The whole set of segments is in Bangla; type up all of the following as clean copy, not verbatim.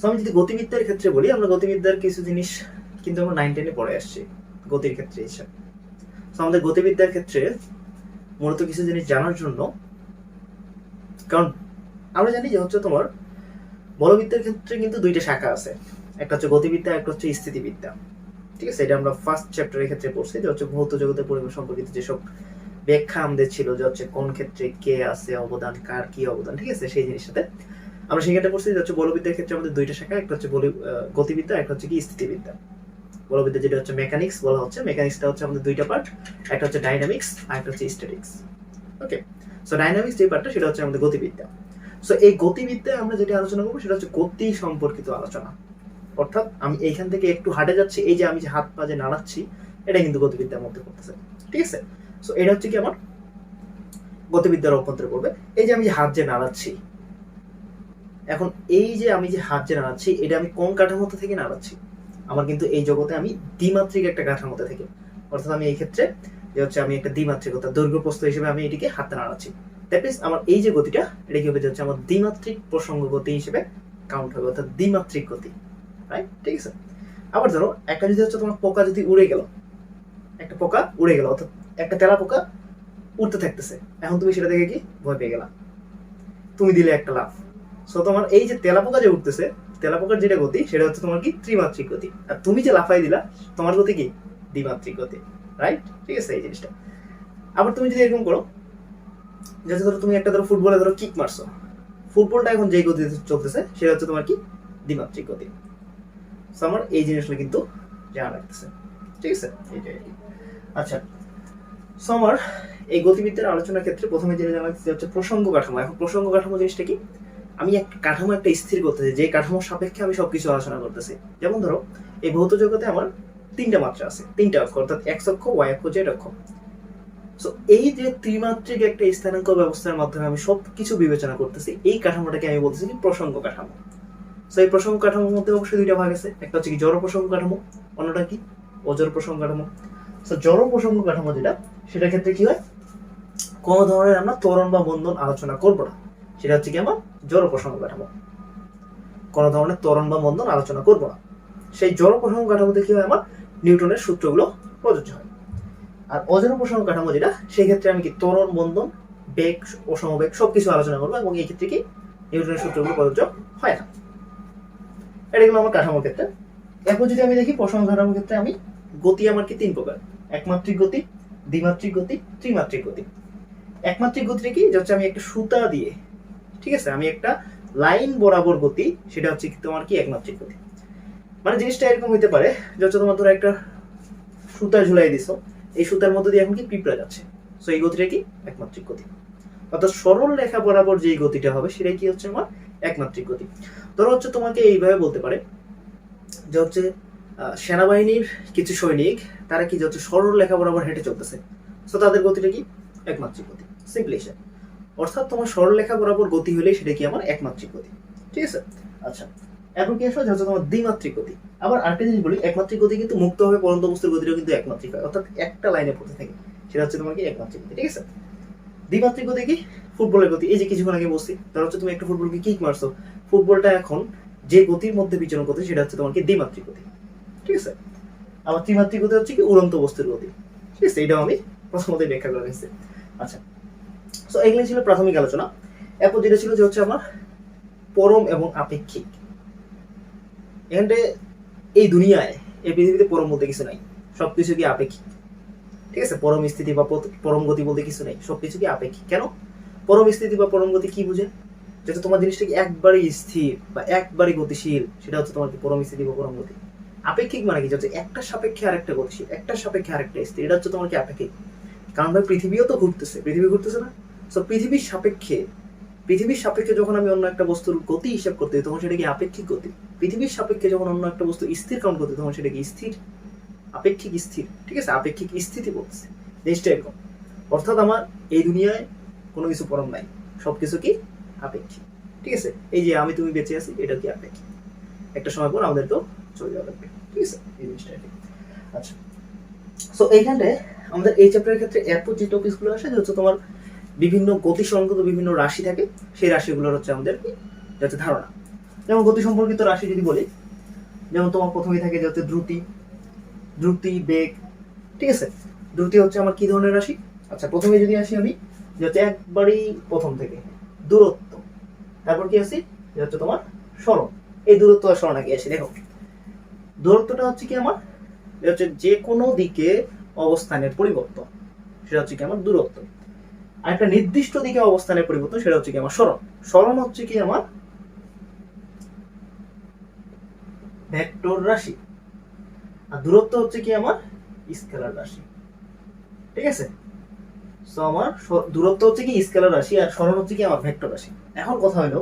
আমি যদি গতিবিদ্যার ক্ষেত্রে বলি, আমরা গতিবিদ্যার কিছু জিনিস কিন্তু আমরা 9-10-এ পড়ে আসছি গতির ক্ষেত্রে হিসাব। আমাদের গতিবিদ্যার ক্ষেত্রে মূলত কিছু জিনিস জানার জন্য, কারণ আমরা জানি যে হচ্ছে তোমার বলবিদ্যার ক্ষেত্রে কিন্তু দুইটা শাখা আছে, একটা হচ্ছে গতিবিদ্যা, একটা হচ্ছে স্থিতিবিদ্যা। ঠিক আছে, এটা আমরা ফার্স্ট চ্যাপ্টারের ক্ষেত্রে পড়ছি, যে হচ্ছে ভৌত জগতের পরিমাণ সম্পর্কিত যেসব ব্যাখ্যা আমাদের ছিল, যে হচ্ছে কোন ক্ষেত্রে কে আছে অবদান, কার কি অবদান, ঠিক আছে, সেই জিনিসটাতে আমরা সেখানে পড়ছি যে হচ্ছে বলবিদ্যার ক্ষেত্রে আমাদের দুইটা শাখা, একটা হচ্ছে গতিবিদ্যা, একটা হচ্ছে কি স্থিতিবিদ্যা। বলবিদ্যা যেটা হচ্ছে মেকানিক্স বলা হচ্ছে, মেকানিক্সটা হচ্ছে আমাদের দুইটা পার্ট, একটা হচ্ছে ডাইনামিক্স আর একটা হচ্ছে স্ট্যাটিক্স। ওকে, সো ডাইনামিক্স যে পার্টটা সেটা হচ্ছে আমাদের গতিবিদ্যা। সো এই গতিবিদ্যায় আমরা যেটা আলোচনা করবো সেটা হচ্ছে গতি সম্পর্কিত আলোচনা। অর্থাৎ আমি এইখান থেকে একটু হাঁটে যাচ্ছি, এই যে আমি যে হাত পা যে নাড়াচ্ছি, এটা কিন্তু গতিবিদ্যার মধ্যে পড়তেছে। ঠিক আছে, সো এটা হচ্ছে কি আমার গতিবিদ্যার অভ্যন্তরে পড়বে। এই যে আমি যে হাত যে নাড়াচ্ছি, এখন এই যে আমি যে হাত যে নাড়াচ্ছি, এটা আমি কোন কাঠামোতে থেকে নাড়াচ্ছি? আমার কিন্তু এই জগতে আমি দ্বিমাত্রিক একটা কাঠামোতে থেকে, অর্থাৎ আমি এই ক্ষেত্রে যে হচ্ছে আমি একটা দ্বিমাত্রিকতা দৈর্ঘ্য প্রস্থ হিসেবে আমি এটিকে হাতে নাড়াচ্ছি। দ্যাট মিনস আমার এই যে গতিটা, এটা কি হবে, যে হচ্ছে আমার দ্বিমাত্রিক প্রসঙ্গ গতি হিসেবে কাউন্ট হবে, অর্থাৎ দ্বিমাত্রিক গতি। রাইট, ঠিক আছে। আবার ধরো একটা যদি হচ্ছে তোমার পোকা যদি উড়ে গেল, একটা পোকা উড়ে গেল, অর্থাৎ একটা তেলা পোকা উড়তে থাকতেছে, এখন তুমি সেটা দেখে কি ভয় পেয়ে গেলা, তুমি দিলে একটা লাফ। সো তোমার এই যে তেলা পোকা যে উঠতেছে, তেলা পোকার যেটা গতি সেটা হচ্ছে তোমার কি ত্রিমাত্রিক গতি, আর তুমি যে লাফাই দিলা তোমার গতি কি দ্বিমাত্রিক গতি। রাইট, ঠিক আছে, এই জিনিসটা। আবার তুমি যদি এরকম করো, যেটা ধরো তুমি একটা ধরো ফুটবলে ধরো কিক মারছো, ফুটবলটা এখন যেই গতিতে চলতেছে সেটা হচ্ছে তোমার কি দ্বিমাত্রিক গতি। সো আমার এই জিনিসগুলো কিন্তু জানা রাখতেছে। ঠিক আছে, এইটাই। আচ্ছা, সো আমার এই গতিবিদ্যার আলোচনার ক্ষেত্রে প্রথমে যেটা জানা যাচ্ছে হচ্ছে প্রসঙ্গ কাঠামো। এখন প্রসঙ্গ কাঠামো জিনিসটা কি? আমি একটা কাঠামো একটা স্থির করতেছি, যে কাঠামোর সাপেক্ষে আমি সবকিছু আলোচনা করতেছি। যেমন ধরো এই ভৌত জগতে আমার তিনটা মাত্রা আছে, তিনটা অক্ষ, অর্থাৎ এক্স অক্ষ, ওয়াই অক্ষ, জেড অক্ষ। সো এই যে ত্রিমাত্রিক একটা স্থানাঙ্ক ব্যবস্থার মাধ্যমে আমি সবকিছু বিবেচনা করতেছি, এই কাঠামোটাকে আমি বলতেছি কি প্রসঙ্গ কাঠামো। সো এই প্রসঙ্গ কাঠামোর মধ্যে অবশ্যই দুইটা ভাগ আছে, একটা হচ্ছে কি জড় প্রসঙ্গ কাঠামো, অন্যটা কি অজড় প্রসঙ্গ কাঠামো। সো জড় প্রসঙ্গ কাঠামো যেটা, সেটার ক্ষেত্রে কি হয়, কোন ধরনের আমরা ত্বরণ বা বন্ধন আলোচনা করব না, সেটা হচ্ছে কি আমার জড় প্রসঙ্গ কাঠামো। কোন ধরনের ত্বরণ বা বন্ধন আলোচনা করব না, সেই জড় প্রসঙ্গ কাঠামোতে কি হয়, আমার নিউটনের সূত্রগুলো প্রযোজ্য হয়। আর অজড় প্রসঙ্গ কাঠামো যেটা, সেই ক্ষেত্রে আমি কি ত্বরণ, বন্ধন, বেগ ও সমবেগ সবকিছু আলোচনা করবো, এবং এই ক্ষেত্রে কি নিউটনের সূত্রগুলো প্রযোজ্য হয় না। এটা গেল আমার কাঠামোর ক্ষেত্রে। এরপর যদি আমি দেখি প্রসঙ্গ কাঠামোর ক্ষেত্রে, আমি গতি আমার কি তিন প্রকার, একমাত্রিক গতি, দ্বিমাত্রিক গতি, ত্রিমাত্রিক গতি। একমাত্রিক গতিটা কি, যে হচ্ছে আমি একটা সুতা দিয়ে, ঠিক আছে, আমি একটা লাইন বরাবর গতি, সেটা হচ্ছে তোমার কি একমাত্রিক গতি। মানে জিনিসটা এরকম হইতে পারে যে হচ্ছে তোমার ধরো একটা সুতা ঝুলাই দিছো, এই সুতার মধ্যে দিয়ে এখন কি পিঁপড়া যাচ্ছে, সো এই গতিটা কি একমাত্রিক গতি। অর্থাৎ সরল রেখা বরাবর যেই গতিটা হবে সেটাই কি হচ্ছে আমার একমাত্রিক গতি। ধরো হচ্ছে তোমাকে এইভাবে বলতে পারে যে হচ্ছে সেনাবাহিনীর কিছু সৈনিক, তারা কি হচ্ছে সরল রেখা বরাবর হেঁটে চলতেছে, সো তাদের গতিটা কি একমাত্রিক গতি, সিম্পলি। অর্থাৎ তোমার সরলরেখা বরাবর গতি হলে সেটা কি আমার একমাত্রিক গতি। ঠিক আছে, আচ্ছা। এখন কি আসলে হচ্ছে তোমার দ্বিমাত্রিক গতি। আবার আরেকটা জিনিস বলি, একমাত্রিক গতি কিন্তু মুক্তভাবে পরন্ত বস্তুর গতিটাও কিন্তু একমাত্রিক হয়, অর্থাৎ একটা লাইনে পড়তে থাকে, সেটা হচ্ছে তোমার কি একমাত্রিক গতি। ঠিক আছে, দ্বিমাত্রিক গতি কি ফুটবলের গতি, এই যে কিছুক্ষণ আগে বলছি, ধর হচ্ছে তুমি একটা ফুটবলকে কিক মারছো, ফুটবলটা এখন যে গতির মধ্যে বিচরণ করছে সেটা হচ্ছে তোমার কি দ্বিমাত্রিক গতি। ঠিক আছে, আবার ত্রিমাত্রিক গতি হচ্ছে কি উড়ন্ত বস্তুর গতি। ঠিক আছে, এটাও আমি প্রথমতেই ব্যাখ্যা করে নিচ্ছি। আচ্ছা, সো এগুলো ছিল প্রাথমিক আলোচনা। এরপর যেটা ছিল যে হচ্ছে আমার পরম এবং আপেক্ষিক। এখানে এই দুনিয়ায়, এই পৃথিবীতে পরম বলতে কিছু নাই, সবকিছু কি আপেক্ষিক। ঠিক আছে, পরম স্থিতি বা পরম গতি বলতে কিছু নেই, সবকিছু কি আপেক্ষিক। কেন পরম স্থিতি বা পরম গতি কি বুঝে, যেটা তোমার জিনিসটা কি একবারে স্থির বা একবারে গতিশীল, সেটা হচ্ছে তোমার কি পরম স্থিতি বা পরম গতি। আপেক্ষিক মানে কি, হচ্ছে একটা সাপেক্ষে আরেকটা গতিশীল, একটা সাপেক্ষে আরেকটা স্থির, এটা হচ্ছে তোমার কি আপেক্ষিক। কারণ ভাই পৃথিবীও তো ঘুরতেছে, পৃথিবী ঘুরতেছে না, সো পৃথিবীর সাপেক্ষে যখন আমি অন্য একটা বস্তুর গতি হিসাব করতে তখন সেটা কি আপেক্ষিক গতি। পৃথিবীর সাপেক্ষে যখন অন্য একটা বস্তু স্থির কাউন্ট করতে তখন সেটা কি স্থির, আপেক্ষিক স্থির। ঠিক আছে, আপেক্ষিক স্থিতি বলছে জিনিসটা এরকম। অর্থাৎ আমার এই দুনিয়ায় কোনো কিছু পরম নাই, সবকিছু কি আপেক্ষিক। ঠিক আছে, এই যে আমি তুমি বেঁচে আছি, এটা কি আপেক্ষিক, একটা সময় পর আমাদের তো চলে যাওয়া লাগবে। ঠিক আছে, এই জিনিসটা। আচ্ছা, সো এইখানটায় আমাদের এই চ্যাপ্টারের ক্ষেত্রে এরপর যে টপিকগুলো আসে, যে হচ্ছে তোমার বিভিন্ন গতি সংক্রান্ত বিভিন্ন রাশি থাকে, সেই রাশিগুলোর হচ্ছে আমাদের যাতে ধারণা। যেমন গতি সম্পর্কিত রাশি যদি বলি, যেমন তোমার প্রথমেই থাকে যে হচ্ছে দ্রুতি, বেগ, ঠিক আছে। দ্রুতি হচ্ছে আমার কি ধরনের রাশি? আচ্ছা, প্রথমে যদি আসি আমি, যে হচ্ছে একবারই প্রথম থেকে দূরত্ব, তারপর কি আসি যে হচ্ছে তোমার সরণ। এই দূরত্ব আর সরণ আগে আসি। দেখো, দূরত্বটা হচ্ছে কি আমার, যে হচ্ছে যে কোনো দিকে অবস্থানের পরিবর্তন, সেটা হচ্ছে কি আমার দূরত্ব। আর একটা নির্দিষ্ট দিকে অবস্থানের পরিবর্তন, সেটা হচ্ছে কি আমার সরণ। সরণ হচ্ছে কি আমার ভেক্টর রাশি, আর দূরত্ব হচ্ছে কি আমার স্কেলার রাশি, ঠিক আছে। সো আমার দূরত্ব হচ্ছে কি স্কেলার রাশি, আর সরণ হচ্ছে কি আমার ভেক্টর রাশি। এখন কথা হলো,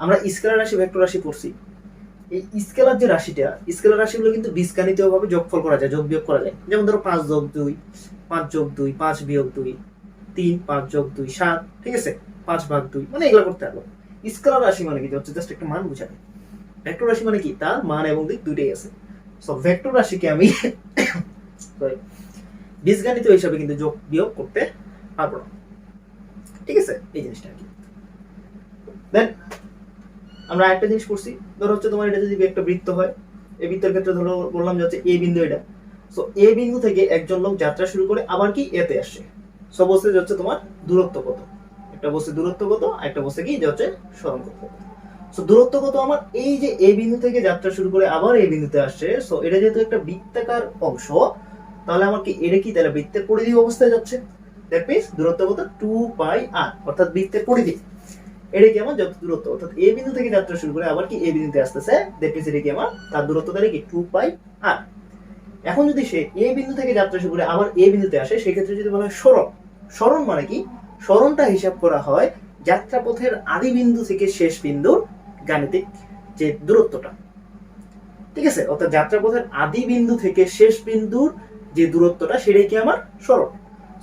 আমরা স্কেলার রাশি ভেক্টর রাশি পড়ছি, এই স্কেলার যে রাশিটা, স্কেলার রাশিগুলো কিন্তু বীজগাণিতীয়ভাবে যোগফল করা যায়, যোগ বিয়োগ করা যায়। যেমন ধরো 5 যোগ 2, 5 যোগ 2, 5 বিয়োগ 2, 3, 5 যোগ 2, 7, ঠিক আছে, 5 ভাগ 2, মানে এগুলো করতে পারবো। স্কেলার রাশি মানে কি হচ্ছে জাস্ট একটা মান বোঝাবে। ভেক্টর রাশি মানে কি, তার মান এবং দিক দুইটাই আছে। সো ভেক্টর রাশিকে আমি বীজগাণিত হিসাবে কিন্তু যোগ বিয়োগ করতে পারবো না, ঠিক আছে, এই জিনিসটা আর কি। দেন আমরা একটা জিনিস করছি, ধরো হচ্ছে তোমার এটা যদি একটা বৃত্ত হয়, এই বৃত্তের ক্ষেত্রে ধরো বললাম যে হচ্ছে এ বিন্দু এটা। সো এ বিন্দু থেকে একজন লোক যাত্রা শুরু করে আবার কি এতে আসছে। সো বলছে যে হচ্ছে তোমার দূরত্ব কত, একটা বলছে দূরত্ব কত, আর একটা বলছে কি যে হচ্ছে সরণ কত। সো দূরত্ব কত আমার, এই যে এ বিন্দু থেকে যাত্রা শুরু করে আবার এই বিন্দুতে আসছে, সো এটা যেহেতু একটা বৃত্তাকার অংশ, তাহলে আমার কি এটা কি তাহলে বৃত্তের পরিধি অবস্থায় যাচ্ছে। দ্যাট মিন্স দূরত্ব কত 2πr, অর্থাৎ বৃত্তের পরিধি। এটা কি আমার যত দূরত্ব, অর্থাৎ এ বিন্দু থেকে যাত্রা শুরু করে আবার কি এ বিন্দুতে আসতেছে, দ্যাট মিন্স এটা কি আমার তার দূরত্ব তাহলে কি 2πr। এখন যদি সে এ বিন্দু থেকে যাত্রা শুরু করে আবার এ বিন্দুতে আসে, সেক্ষেত্রে যদি বলা হয় সরণ। সরণ মানে কি, সরণটা হিসাব করা হয় যাত্রাপথের আদি বিন্দু থেকে শেষ বিন্দুর গাণিতিক যে দূরত্বটা, ঠিক আছে। অর্থাৎ যাত্রাপথের আদি বিন্দু থেকে শেষ বিন্দুর যে দূরত্বটা, সেটাই কি আমার সরণ।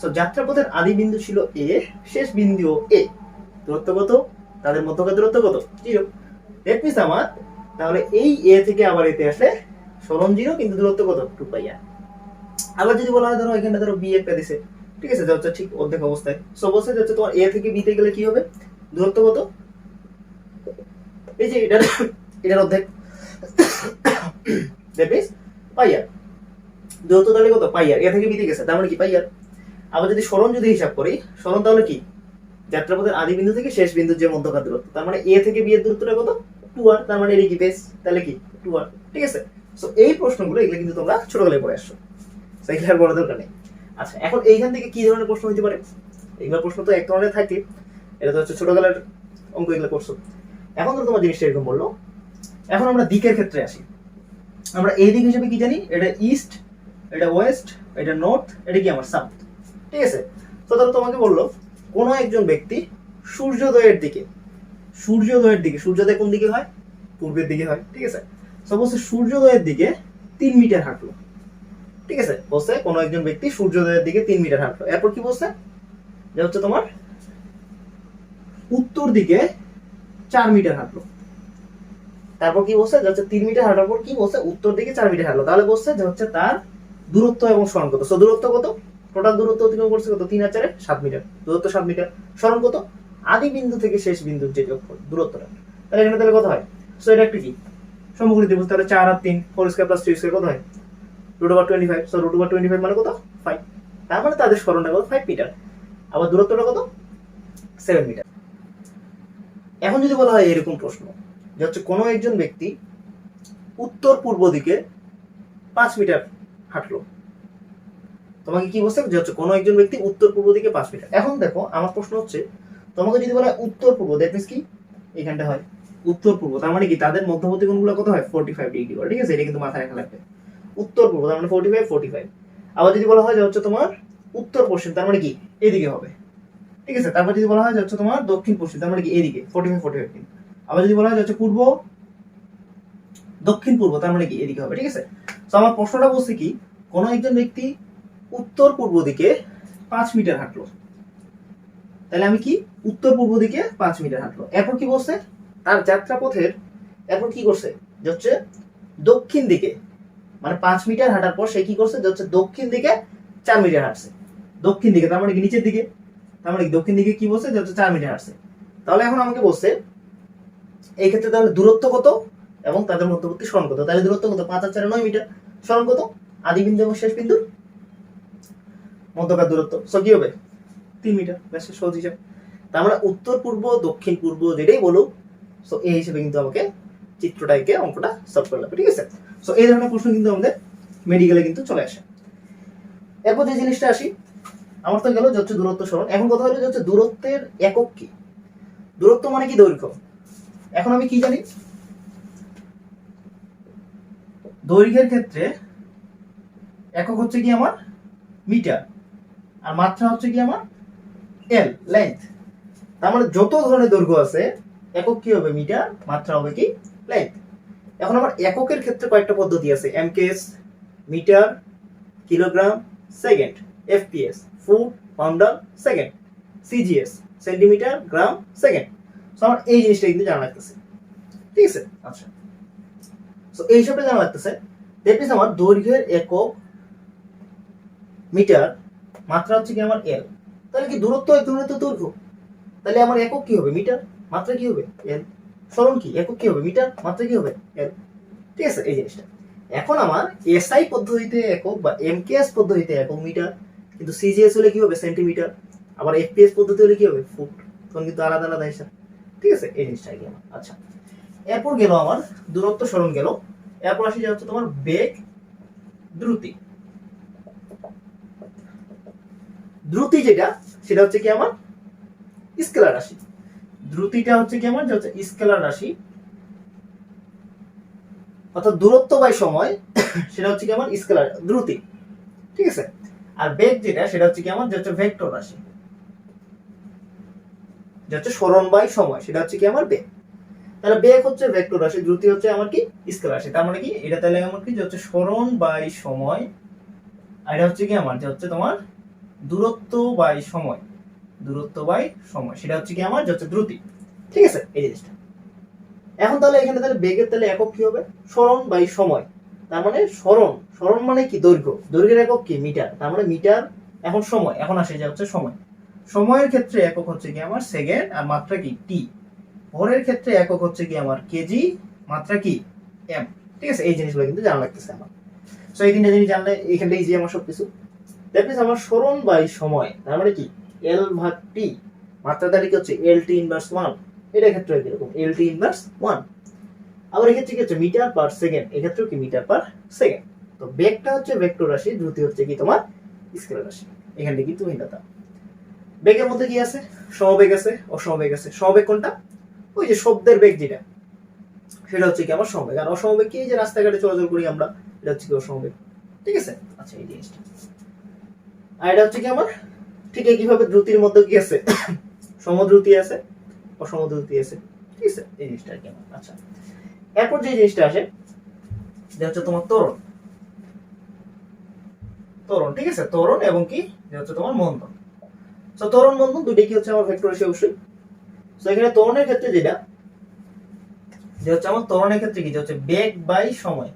সো যাত্রাপথের আদি বিন্দু ছিল এ, শেষ বিন্দু এ, দূরত্ব কত, তাদের মধ্যকার দূরত্ব কত, 0। দ্যাট মিন্স আমার তাহলে এই এ থেকে আবার এতে আসলে সরণ 0, কিন্তু দূরত্ব কত 2πr। আবার যদি বলা হয় ধরো এখানে ধরো বি একটা দিছে, ঠিক আছে, যাচ্ছে ঠিক অর্ধেক অবস্থায়। সো বলছে যাচ্ছে তোমার এ থেকে বি তে গেলে কি হবে, দূরত্ব কত, এই যে এটার অর্ধেক, দ্যাট মিন্স পাইয়ার। দূরত্ব তাহলে কত পাইয়ার, এ থেকে বি তে গেছে, তার মানে কি পাইয়ার। আবার যদি সরণ যদি হিসাব করি, সরণ তাহলে কি যাত্রাপথের আদি বিন্দু থেকে শেষ বিন্দুর যে মধ্যকার দূরত্ব, তার মানে এ থেকে বি এর দূরত্বটা কত 2r, তার মানে এটা কি বেস, তাহলে কি 2r, ঠিক আছে। সো এই প্রশ্নগুলো এগুলো কিন্তু তোমরা ছোটবেলায় পড়ে আসছো, সো এগুলো আর বড় দরকার নেই। আচ্ছা, এখন এইখান থেকে কি ধরনের প্রশ্ন হতে পারে, এগুলো প্রশ্ন তো এক ধরনের থাকে, এটা তো হচ্ছে ছোটবেলার অঙ্ক, এগুলো করছো। এখন তো তোমার জিনিসটা এরকম বললো। এখন আমরা দিকের ক্ষেত্রে আসি। আমরা এই দিক হিসেবে কি জানি, এটা ইস্ট, এটা ওয়েস্ট, এটা নর্থ, এটা কি আমার সাউথ, ঠিক আছে। তো তাহলে তোমাকে বললো কোন একজন ব্যক্তি সূর্যোদয়ের দিকে, সূর্যোদয় কোন দিকে হয়, পূর্বের দিকে হয়, ঠিক আছে। সাপোজ সূর্যোদয়ের দিকে 3 মিটার হাঁটলো, ঠিক আছে। বলছে কোন একজন ব্যক্তি সূর্যোদয়ের দিকে 3 মিটার হাঁটলো। এরপর কি বলছে যে হচ্ছে তোমার উত্তর দিকে 4 মিটার হাঁটলো। তারপর কি বলছে যে হচ্ছে 3 মিটার হাঁটার পর কি বলছে উত্তর দিকে 4 মিটার হাঁটলো। তাহলে বলছে যে হচ্ছে তার দূরত্ব এবং সরণ কত। সো দূরত্ব কত, টোটাল দূরত্ব অতিক্রম করছে কত, 3 আর 4 7 মিটার, দূরত্ব 7 মিটার। সরণ কত, আদি বিন্দু থেকে শেষ বিন্দুর যে যোগফল দূরত্বটা, তাহলে এখানে তাহলে কত হয়। সো এটা একটা কি সমকোণী ত্রিভুজ, তাহলে 4 আর 3 4 স্কয়ার প্লাস 3 স্কয়ার কত হয়, √25। সো √25 মানে কত 5, তার মানে তাদের সরণটা কত 5 মিটার, আবার দূরত্বটা কত 7 মিটার। এখন যদি বলা হয় এরকম প্রশ্ন যে হচ্ছে কোনো একজন ব্যক্তি উত্তর পূর্ব দিকে 5 মিটার হাঁটলো, তোমাকে কি বলছে যে হচ্ছে কোনো একজন ব্যক্তি উত্তর পূর্ব দিকে 5 মিটার। এখন দেখো আমার প্রশ্ন হচ্ছে, তোমাকে যদি বলা হয় উত্তর পূর্ব, দ্যাট মিন্স কি এখানটা হয় উত্তর পূর্ব, তার মানে কি তাদের মধ্যবর্তী কোণগুলো কত হয় 45 ডিগ্রি করে, ঠিক আছে। এটা কিন্তু মাথায় রাখা লাগবে, উত্তর পূর্ব তার মানে 45। আবার যদি বলা হয় যে হচ্ছে তোমার উত্তর পশ্চিম, তার মানে কি এদিকে হবে, ঠিক আছে। তারপর যদি বলা হয় যে হচ্ছে তোমার দক্ষিণ পশ্চিম, তার মানে কি এদিকে 45। আবার যদি বলা হয় যে হচ্ছে পূর্ব দক্ষিণ পূর্ব, তার মানে কি এদিকে হবে, ঠিক আছে। তো আমার প্রশ্নটা বলছে কি কোন একজন ব্যক্তি উত্তর পূর্ব দিকে 5 মিটার হাঁটলো, তাহলে আমি কি উত্তর পূর্ব দিকে 5 মিটার হাঁটলো। এরপর কি বলছে তার যাত্রাপথের, এরপর কি করছে যে হচ্ছে দক্ষিণ দিকে, মানে 5 মিটার হাঁটার পর সে কি করছে যে হচ্ছে দক্ষিণ দিকে 4 মিটার হাঁটছে। দক্ষিণ দিকে তার মানে কি নিচের দিকে, তার মানে দক্ষিণ দিকে কি বলছে যে হচ্ছে 4 মিটার হাঁটছে। তাহলে এখন আমাকে বলছে এই ক্ষেত্রে তাহলে দূরত্ব কত এবং তাদের মধ্যবর্তী সরণ কত? তাহলে দূরত্ব কত? 5 আর 4 9 মিটার। সরণ কত? আদি বিন্দু এবং শেষ বিন্দুর মধ্যকার দূরত্ব। সো কি হবে? 3 মিটার। ব্যাস, সহজ হিসাব। তার মানে উত্তর পূর্ব দক্ষিণ পূর্ব যেটাই বলুক, সো এই হিসেবে কিন্তু আমাকে চিত্রটাকে অঙ্কটা সলভ করতে হবে, ঠিক আছে? সো এই ধরনের প্রশ্ন কিন্তু আমাদের মেডিকেলে কিন্তু চলে আসে। এরপর যে জিনিসটা আসি, আমার তো গেল যে হচ্ছে দূরত্ব সরণ। এখন কথা হলো যে হচ্ছে দূরত্বের একক কি? দূরত্ব মানে কি? দৈর্ঘ্য। এখন আমি কি জানি? দৈর্ঘ্যের ক্ষেত্রে একক হচ্ছে কি আমার মিটার, আর মাত্রা হচ্ছে কি আমার এল, লেন্থ। তার মানে যত ধরনের দৈর্ঘ্য আছে একক কি হবে? মিটার, মাত্রা হবে কি? লেন্থ। এখন আমার এককের ক্ষেত্রে কয়েকটা পদ্ধতি আছে, MKS, metre, kilogram, second, FPS, foot, পাউন্ডার, second, CGS, centimetre, gram, second. So আমার এই জিনিসটা কিন্তু জানা লাগতেছে, ঠিক আছে? আচ্ছা, সো এই হিসাবে জানা লাগতেছে। দ্যাট মিন্স আমার দৈর্ঘ্যের একক মিটার, মাত্রা হচ্ছে কি আমার এল। তাহলে কি দূরত্ব এক ধরনের তো দৈর্ঘ্য, তাহলে আমার একক কি হবে? মিটার, মাত্রা কি হবে? এল। সরণ কি? একক কি হবে? মিটার, মাত্রা কি হবে? এল। ঠিক আছে, এই জিনিসটা। এখন আমার এসআই পদ্ধতিতে একক বা এমকেএস পদ্ধতিতে একক মিটার, কিন্তু সিজিএস হলে কি হবে? সেন্টিমিটার। আবার এফপিএস পদ্ধতি হলে কি হবে? ফুট। তখন কিন্তু আলাদা আলাদা হিসাব, ঠিক আছে? এই জিনিসটা কি আমার। আচ্ছা, এরপর গেল আমার দূরত্ব সরণ গেল। এরপর আসি যে হচ্ছে তোমার বেগ, দ্রুতি। দ্রুতি যেটা, সেটা হচ্ছে কি আমার স্কেলার রাশি। দ্রুতিটা হচ্ছে কি আমার যে হচ্ছে স্কেলার রাশি, অর্থাৎ দূরত্ব বাই সময় সেটা হচ্ছে কি আমার স্কেলার দ্রুতি, ঠিক আছে? আর বেগ যেটা, সেটা হচ্ছে কি আমার যে হচ্ছে ভেক্টর রাশি, যে হচ্ছে সরণ বাই সময়, সেটা হচ্ছে কি আমার বেগ। তাহলে বেগ হচ্ছে ভেক্টর রাশি, দ্রুতি হচ্ছে আমার কি? স্কেলার রাশি। তার মানে কি এটা তাহলে আমার কি যে হচ্ছে সরণ বাই সময়, আর এটা হচ্ছে কি আমার যে হচ্ছে তোমার দূরত্ব বাই সময়, দূরত্ব বাই সময়, সেটা হচ্ছে কি আমার যে হচ্ছে দ্রুতি, ঠিক আছে? এই জিনিসটা। এখন তাহলে এখানে তাহলে বেগের তাহলে একক কি হবে? সরণ বাই সময়। তার মানে সরণ, সরণ মানে কি? দৈর্ঘ্য, দৈর্ঘ্যের একক কি? মিটার। তার মানে মিটার। এখন সময়, এখন আসে যা হচ্ছে সময়। সময়ের ক্ষেত্রে একক হচ্ছে কি আমার সেকেন্ড, আর মাত্রা কি? টি। ভরের ক্ষেত্রে একক হচ্ছে কি আমার কেজি, মাত্রা কি? এম। ঠিক আছে, এই জিনিসগুলো কিন্তু জানা লাগতেছে আমার। সো এই তিনটা জিনিস জানলে এখানটা ইজি আমার সবকিছু। দ্যাট মিন্স আমার সরণ বাই সময়, তার মানে কি? এল ভাগ টি। মাত্রা তাহলে কি হচ্ছে? এল টি ইনভার্স 1। এটা ক্ষেত্রে এরকম এল টি ইনভার্স 1। আবার এক্ষেত্রে কি হচ্ছে? মিটার পার সেকেন্ড, এক্ষেত্রেও কি? Metre per second. তো বেগটা হচ্ছে ভেক্টর রাশি, দ্রুতি হচ্ছে কি তোমার স্কেলার রাশি। এখানে কিন্তু ভিন্নতা। বেগের মধ্যে কি আছে? সমবেগ আছে, অসমবেগ আছে। সমবেগ কোনটা? ওই যে শব্দের বেগ যেটা, সেটা হচ্ছে কি আমার সমবেগ। আর অসমবেগ কি? যে রাস্তাঘাটে চলাচল করি আমরা, এটা হচ্ছে কি অসমবেগ, ঠিক আছে? আচ্ছা, এই জিনিসটা। আর এটা হচ্ছে কি আমার ঠিক কিভাবে দ্রুতির মধ্যে কি আছে? সমদ্রুতি আছে, অসমদ্রুতি আছে, ঠিক আছে? এই জিনিসটা আর কি আমার। আচ্ছা, এরপর যে জিনিসটা আসে যে হচ্ছে তোমার ত্বরণ। ত্বরণ, ঠিক আছে? ত্বরণ এবং কি যে হচ্ছে তোমার মন্দন। তো ত্বরণ মন্দন দুটোই কি হচ্ছে আমার ভেক্টর রাশি অবশ্যই। তো এখানে ত্বরণের ক্ষেত্রে যেটা যে হচ্ছে আমার ত্বরণের ক্ষেত্রে কি যে হচ্ছে বেগ বাই সময়,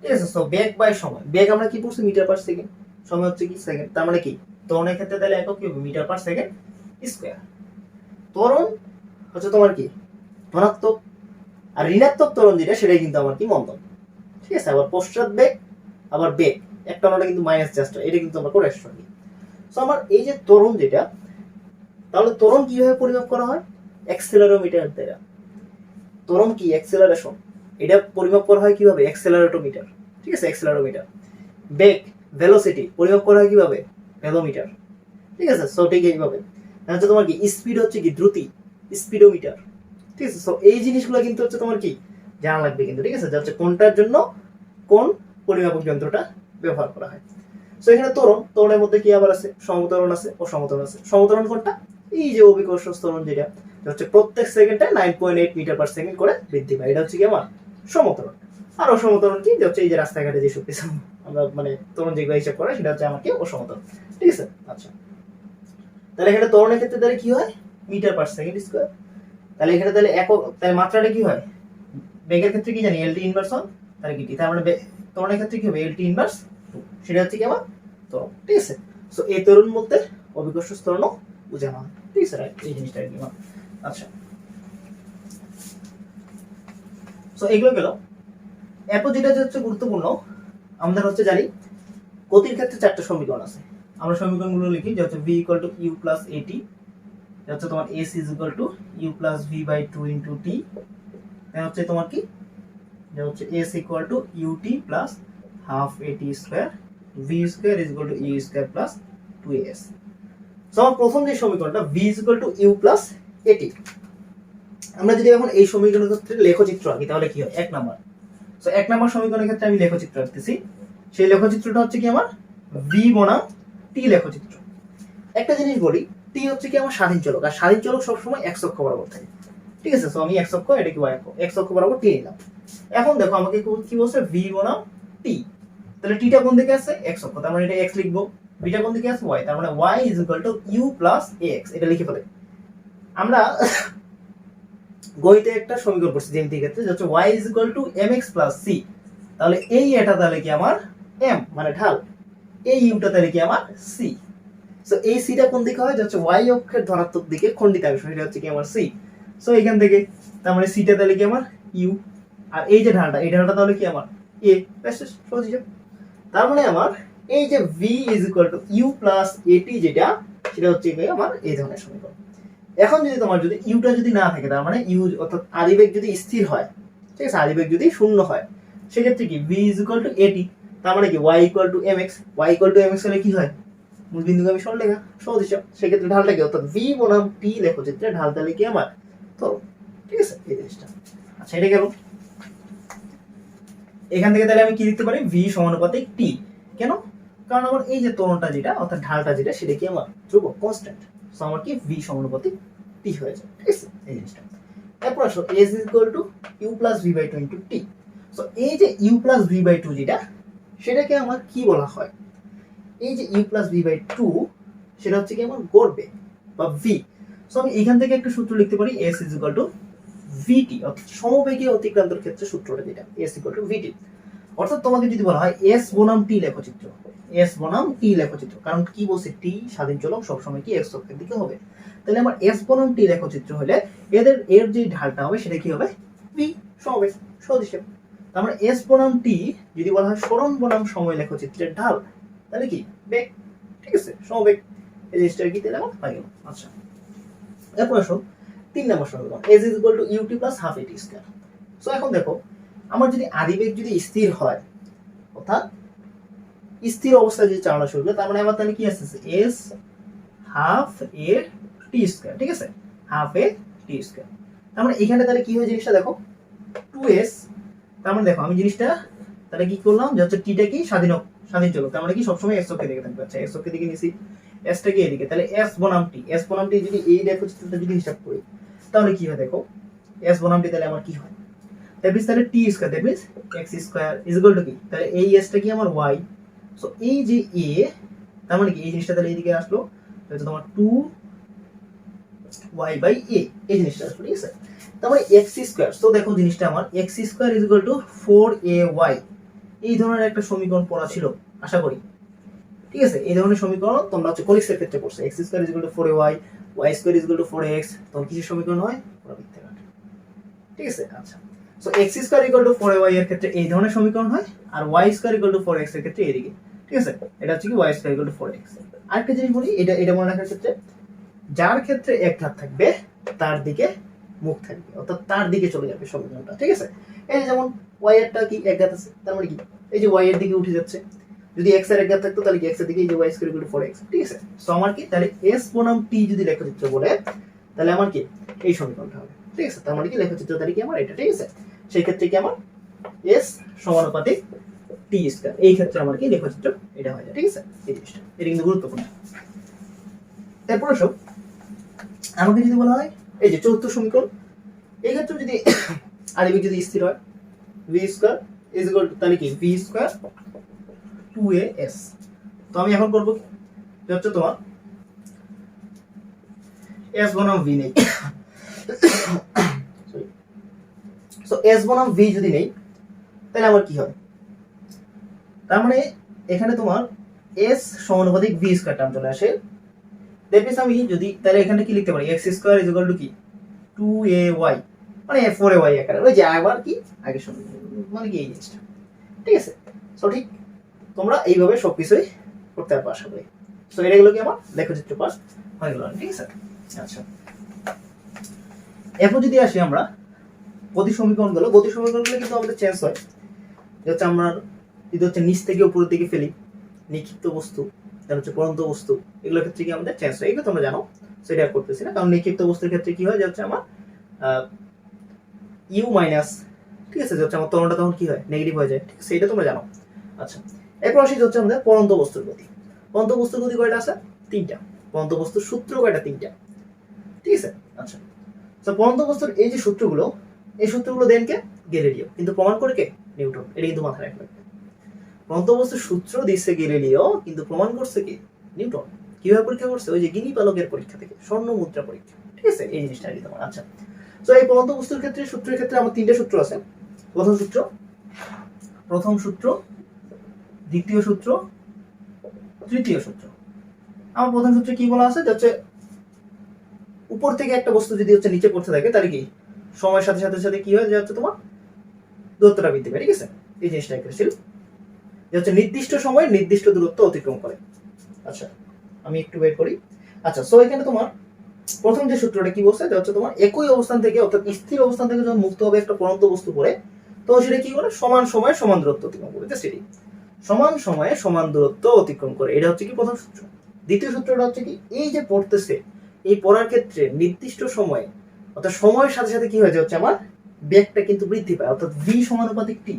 ঠিক আছে? তো বেগ বাই সময়, বেগ আমরা কি পড়ছি? মিটার পার সেকেন্ড, সময় হচ্ছে কি? সেকেন্ড। তার মানে কি ত্বরণের ক্ষেত্রে তাহলে একক কি হবে? Metre per second square. ত্বরণ হচ্ছে তোমার কি? ধনাত্মক, আর ঋণাত্মক ত্বরণ যেটা, সেটাই কিন্তু আমার কি? মন্দন, ঠিক আছে? আবার পশ্চাৎ বেগ, আবার বেগ একটা আমরা কিন্তু মাইনাস জাস্ট, এটা কিন্তু আমরা করে আসছি। সো আমার এই যে ত্বরণ যেটা, তাহলে ত্বরণ কিভাবে পরিমাপ করা হয়? অ্যাক্সেলারোমিটার দ্বারা। ত্বরণ কি? অ্যাক্সেলারেশন, এটা পরিমাপ করা হয় কিভাবে? অ্যাক্সেলারোমিটার, ঠিক আছে? অ্যাক্সেলারোমিটার। বেগ, ভেলোসিটি পরিমাপ করা হয় কিভাবে? ভেলোমিটার, ঠিক আছে? সো ঠিক এইভাবে হচ্ছে তোমার কি? স্পিড হচ্ছে কি? দ্রুতি, স্পিডোমিটার, ঠিক আছে? সো এই জিনিসগুলো কিন্তু হচ্ছে তোমার কি? জানা লাগবে কিন্তু, ঠিক আছে? যা হচ্ছে কোনটার জন্য কোন পরিমাপক যন্ত্রটা ব্যবহার করা হয়। সো এখানে ত্বরণ, ত্বরণের মধ্যে কি আবার আছে? সমত্বরণ আছে, অসমত্বরণ আছে। সমত্বরণ কোনটা? এই যে অভিকর্ষ ত্বরণ যেটা হচ্ছে প্রত্যেক সেকেন্ডে 9.8 মিটার পার সেকেন্ড করে বৃদ্ধি পায়, এটা হচ্ছে কি আমার সমত্বরণ। আর অসমত্বরণ কি যে হচ্ছে এই যে রাস্তাঘাটে যেসব কিছু আমরা মানে ত্বরণ যেগুলো হিসাব করে, সেটা হচ্ছে আমার কি? অসমত্বরণ, ঠিক আছে? আচ্ছা, তাহলে এখানে ত্বরণের ক্ষেত্রে তাহলে কি হয়? Metre per second square. তাহলে এখানে তাহলে একক, তাহলে মাত্রাটা কি হয়? বেগের ক্ষেত্রে কি জানি? এলটি ইনভার্স 1, তাহলে কি টি। তার মানে ত্বরণের ক্ষেত্রে কি হবে? এলটি ইনভার্স 2, সেটা হচ্ছে কি আমার ত্বরণ, ঠিক আছে? সো এই ত্বরণ বলতে অভিকর্ষ ত্বরণও বোঝানো হয়, ঠিক আছে? রাইট, এই জিনিসটা আর কি। আচ্ছা, সো এগুলো গেল। এরপর যেটা হচ্ছে গুরুত্বপূর্ণ, আমাদের হচ্ছে জানি গতির ক্ষেত্রে 4টা সমীকরণ আছে। আমরা সমীকরণগুলো লিখি, যে হচ্ছে v equal to u plus at, হচ্ছে তোমার s is equal to u plus v by two into t, হচ্ছে তোমার কি, যে হচ্ছে s equal to UT plus half at square, v square is equal to u square plus 2as। So আমার প্রথম যে সমীকরণটা v is equal to u plus এটি, আমরা যদি এখন এই সমীকরণের ক্ষেত্রে লেখচিত্র আঁকি তাহলে কি হয়? 1 নাম্বার। সো 1 নাম্বার সমীকরণের ক্ষেত্রে আমি লেখচিত্র আঁকতেছি। সেই লেখচিত্রটা হচ্ছে কি আমার v বনাম t লেখচিত্র। একটা জিনিস বলি, t হচ্ছে কি আমার স্বাধীন চলক, আর স্বাধীন চলক সবসময় x অক্ষ বরাবর থাকে, ঠিক আছে? সো আমি x অক্ষ, এটা কি y অক্ষ, x অক্ষ বরাবর t নিলাম। এখন দেখো আমাকে কি বলছে, v বনাম t, তাহলে t টা কোন দিকে আছে? x অক্ষ, তার মানে এটা x লিখবো। v টা কোন দিকে আছে? y, তার মানে y is equal to u plus ax, এটা লিখে ফেলে। আমরা গইতে একটা সমীকরণ করছি জ্যামিতির ক্ষেত্রে, যে হচ্ছে y is equal two mx plus c, তাহলে এই এটা তাহলে কি আমার m মানে ঢাল, এই ইউটা তাহলে কি আমার c। সো এই c টা কোন দিকে হয়? যে হচ্ছে y অক্ষের ধনাত্মক দিকে খণ্ডিতাংশ, এটা হচ্ছে কি আমার c। সো এখান থেকে তার মানে c টা তাহলে কি আমার u, আর এই যে ঢালটা, এই ঢালটা তাহলে কি আমার a। সহজ হিসাব। তার মানে আমার এই যে v is equal to u plus at, যেটা সেটা হচ্ছে কি আমার এই ধরনের সমীকরণ। এখন যদি তোমার যদি ইউটা যদি না থাকে, তার মানে ইউ অর্থাৎ আদিবেগ যদি স্থির হয়, ঠিক আছে, আদিবেগ যদি শূন্য হয়, সেক্ষেত্রে কি v is equal two at, তার মানে কি y equal to mx, y equal to mx হলে কি হয়? মূল বিন্দুগামী সরলরেখা, সহজ হিসাব। সেক্ষেত্রে ঢালটা কি, অর্থাৎ v বনাম t লেখচিত্রে ঢাল তাহলে কি আমার ত্বরণ, ঠিক আছে, এই জিনিসটা। আচ্ছা, এটা গেল। এখান থেকে তাহলে আমি কি লিখতে পারি? v সমানুপাতিক t। কেন? কারণ আমার এই যে ত্বরণটা যেটা, অর্থাৎ ঢালটা যেটা, সেটা কি আমার ধ্রুবক, কনস্ট্যান্ট। সো আমার কি v সমানুপাতিক t হয়ে যায়, ঠিক আছে, এই জিনিসটা। তারপর আসো s is equal to u plus v by 2 into t। So এই যে u প্লাস v বাই 2 যেটা, সেটাকে আমার কি বলা হয়? এই যে u প্লাস v বাই 2, সেটা হচ্ছে কি আমার গড় বেগ বা v। সো আমি এখান থেকে একটা সূত্র লিখতে পারি, s is equal two vt, অর্থাৎ সমবেগে অতিক্রান্তর ক্ষেত্রে সূত্রটা যেটা, s ইকুয়াল টু vt। অর্থাৎ তোমাকে যদি বলা হয় s বনাম t লেখচিত্র, s বনাম t লেখচিত্র, কারণ কি বলছে, t স্বাধীন চলক সবসময় কি x অক্ষের দিকে হবে, তাহলে আমার s বনাম t লেখচিত্র হলে এর যে ঢালটা হবে সেটা কি হবে? v, সমবেগ, সহজ হিসাব। তার মানে s বনাম t যদি বলা হয় সরণ বনাম সময় লেখচিত্রের ঢাল, তাহলে কি বেগ, ঠিক আছে, সমবেগ। এই জিনিসটা কি তাহলে আমার হয়ে গেল। আচ্ছা, এরপর আসো 3 নম্বর সমীকরণ, s is equal two ut plus half at square. So এখন দেখো, আমার যদি আদিবেগ যদি স্থির হয়, অর্থাৎ স্থির অবস্থায় যদি চালনা শুরু করে, তার মানে আমার তাহলে কি আসছে, s half a t square, ঠিক আছে, হাফ a t স্কয়ার। তার মানে এখানে তাহলে কি হয় জিনিসটা দেখো, 2s। তার মানে দেখো আমি জিনিসটা তাহলে কি করলাম, যে হচ্ছে টিটা কি স্বাধীন চলক, তার মানে কি সবসময় s অক্ষের দিকে থাকবে। আচ্ছা, s অক্ষের দিকে নিছি, s টা কি এদিকে, তাহলে s বনাম t যদি এই লেখচিত্রটা যদি হিসাব করি, তাহলে কি হয় দেখো, s বনাম t তাহলে আমার কি হয়, দ্যাট মিন্স তাহলে t square, that means x square is equal to কি, তাহলে এই s টা কি আমার y। সো এই যে a, তার মানে কি এই জিনিসটা তাহলে এইদিকে আসলো, তাহলে তোমার 2y বাই a, এই জিনিসটা আসলো, ঠিক আছে। তার মানে x স্কয়ার, সো দেখো জিনিসটা আমার x square is equal two 4ay, এই ধরনের একটা সমীকরণ পড়া ছিল আশা করি, ঠিক আছে। এই ধরনের সমীকরণ তোমরা হচ্ছে কনিক্সের ক্ষেত্রে পড়ছো, x square is equal two 4ay, y square is equal two 4ax, তখন কিসের সমীকরণ হয়? পুরবৃত্তাকার, ঠিক আছে। আচ্ছা, so x square equal two 4ay এর ক্ষেত্রে এই ধরনের সমীকরণ হয়, আর y square equal to 4x এর ক্ষেত্রে এদিকে, ঠিক আছে, এটা হচ্ছে কি y square equal to 4x। আরেকটা জিনিস বলি, এটা মনে রাখার ক্ষেত্রে, যার ক্ষেত্রে এক ধাপ থাকবে তার দিকে মুখ থাকবে, অর্থাৎ তার দিকে চলে যাবে সমীকরণটা, ঠিক আছে। এই যেমন y এরটা কি এক ঘাত আছে, তার মানে কি এই যে y এর দিকে উঠে যাচ্ছে, যদি x এর এক ঘাত থাকতো তাহলে কি x এর দিকে এই যে y square equal to 4x, ঠিক আছে। সো আমার কি তাহলে s বনাম t যদি লেখচিত্র বলে, তাহলে আমার কি এই সমীকরণটা হবে, ঠিক আছে। তার মানে কি লেখচিত্র তাহলে কি আমার এটা, ঠিক আছে। সেই ক্ষেত্রে কি আমার s সমানুপাতিক t স্কয়ার, এই ক্ষেত্রে আমার কি লেখচিত্র এটা হয়ে যায়, ঠিক আছে। এই জিনিসটা এটা কিন্তু গুরুত্বপূর্ণ। এরপর সব আমাকে যদি বলা হয় এই যে চতুর্থ সমীকরণ, এই ক্ষেত্রে যদি আদিবেগ যদি স্থির হয়, v square is equal two তাহলে কি v স্কয়ার 2as। তো আমি এখন করব কি হচ্ছে তোমার s বনাম v নেই, সরি, সো s বনাম v যদি নেই, তাহলে আমার কি হবে, তার মানে এখানে তোমার s সমানুপাতিক v স্কয়ার টার্ম চলে আসে। দ্যাট মিন্স আমি যদি তাহলে এখানে কি লিখতে পারি, x square is equal to কি 2ay মানে 4ay আকারে, ওই যে আবার কি আগে শুনুন, মানে কি এই জিনিসটা, ঠিক আছে। সঠিক, তোমরা এইভাবে সবকিছুই করতে পারবে আশা করি। তো এটা গেলো কি আমার লেখচিত্র পাস হয়ে গেল, ঠিক আছে। আচ্ছা, এরপর যদি আসি আমরা গতি সমীকরণগুলো, গতি সমীকরণগুলো কিন্তু আমাদের চেঞ্জ হয়, হচ্ছে আমরা যদি হচ্ছে নিচ থেকে উপরের দিকে ফেলি, নিক্ষিপ্ত বস্তু, তার হচ্ছে পরন্ত বস্তু, এগুলোর ক্ষেত্রে কি আমাদের চেঞ্জ হয়, এগুলো তোমরা জানো, সেটা আর করতেছি না। কারণ নিক্ষিপ্ত বস্তুর ক্ষেত্রে কি হয় যে হচ্ছে আমার ইউ মাইনাস, ঠিক আছে, যে হচ্ছে আমার ত্বরণটা তখন কি হয়, নেগেটিভ হয়ে যায়, ঠিক আছে, এটা তোমরা জানো। আচ্ছা, এরপর আসি হচ্ছে আমাদের পরন্ত বস্তুর গতি। পরন্ত বস্তুর গতি কয়টা আছে? তিনটা। পরন্ত বস্তুর সূত্র কয়টা? তিনটা, ঠিক আছে। আচ্ছা, তো পরন্ত বস্তুর এই যে সূত্রগুলো, এই সূত্রগুলো দেন কে? গ্যালিলিও, কিন্তু প্রমাণ করে কে? নিউটন। এটা কিন্তু মাথায় রাখবে। পরন্ত বস্তুর সূত্র দিচ্ছে গ্যালিলিও, কিন্তু প্রমাণ করছে কি? নিউটন। কিভাবে পরীক্ষা করছে? ওই যে গিনি পালকের পরীক্ষা থেকে, স্বর্ণ মুদ্রা পরীক্ষা, ঠিক আছে, এই জিনিসটা আর কি তোমার। আচ্ছা, তো এই পরন্ত বস্তুর ক্ষেত্রে সূত্রের ক্ষেত্রে আমার তিনটা সূত্র আছে। প্রথম সূত্র, দ্বিতীয় সূত্র, তৃতীয় সূত্র। আমার প্রথম সূত্রে কি বলা আছে? হচ্ছে উপর থেকে একটা বস্তু যদি হচ্ছে নিচে পড়তে থাকে, তাহলে কি সময়ের সাথে সাথে সাথে কি হয় যে হচ্ছে তোমার দূরত্বটা বৃদ্ধি পায়, ঠিক আছে, এই জিনিসটা একটা ছিল যে হচ্ছে নির্দিষ্ট সময়ে নির্দিষ্ট দূরত্ব অতিক্রম করে। আচ্ছা, আমি একটু বের করি। আচ্ছা, সো এখানে তোমার প্রথম যে সূত্রটা কি বলছে যে হচ্ছে তোমার একই অবস্থান থেকে, অর্থাৎ স্থির অবস্থান থেকে যখন মুক্ত হবে একটা পরন্ত বস্তু পড়ে, তখন সেটা কি করে? সমান সময়ে সমান দূরত্ব অতিক্রম করে, সেটি সমান সময়ে সমান দূরত্ব অতিক্রম করে। এটা হচ্ছে কি প্রথম সূত্র। দ্বিতীয় সূত্রটা হচ্ছে কি, এই যে পড়তেছে, এই পড়ার ক্ষেত্রে নির্দিষ্ট সময়ে, অর্থাৎ সময়ের সাথে সাথে কি হয়ে যাচ্ছে আমার বেগটা কিন্তু বৃদ্ধি পায়, অর্থাৎ ভি সমানুপাতিক টি।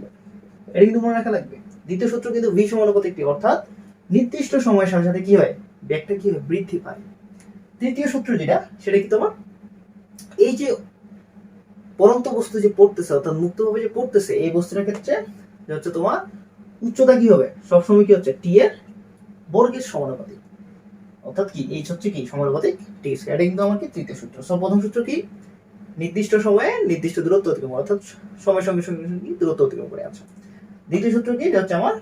এটা কিন্তু মনে রাখা লাগবে। দ্বিতীয় সূত্র কিন্তু ভি সমানুপাতিক টি, অর্থাৎ নির্দিষ্ট সময়ের সাথে সাথে কি হয়, বেগটা কি হয়, বৃদ্ধি পায়। তৃতীয় সূত্র যেটা, সেটা কি তোমার এই যে পরন্ত বস্তু যে পড়তেছে, অর্থাৎ মুক্তভাবে যে পড়তেছে, এই বস্তুটার ক্ষেত্রে হচ্ছে তোমার উচ্চতা কি হবে, সবসময় কি হচ্ছে টি এর বর্গের সমানুপাতিক, অর্থাৎ কি এইচ হচ্ছে কি সমানুপাতিক টি স্কয়ার। এটা কিন্তু আমার কি তৃতীয় সূত্র। সব প্রথম সূত্র কি, নির্দিষ্ট সময়ে নির্দিষ্ট দূরত্ব অতিক্রম, অর্থাৎ সময়ের সঙ্গে সঙ্গে কি দূরত্ব অতিক্রম করে। আচ্ছা, দ্বিতীয় সূত্র কি, এটা হচ্ছে আমার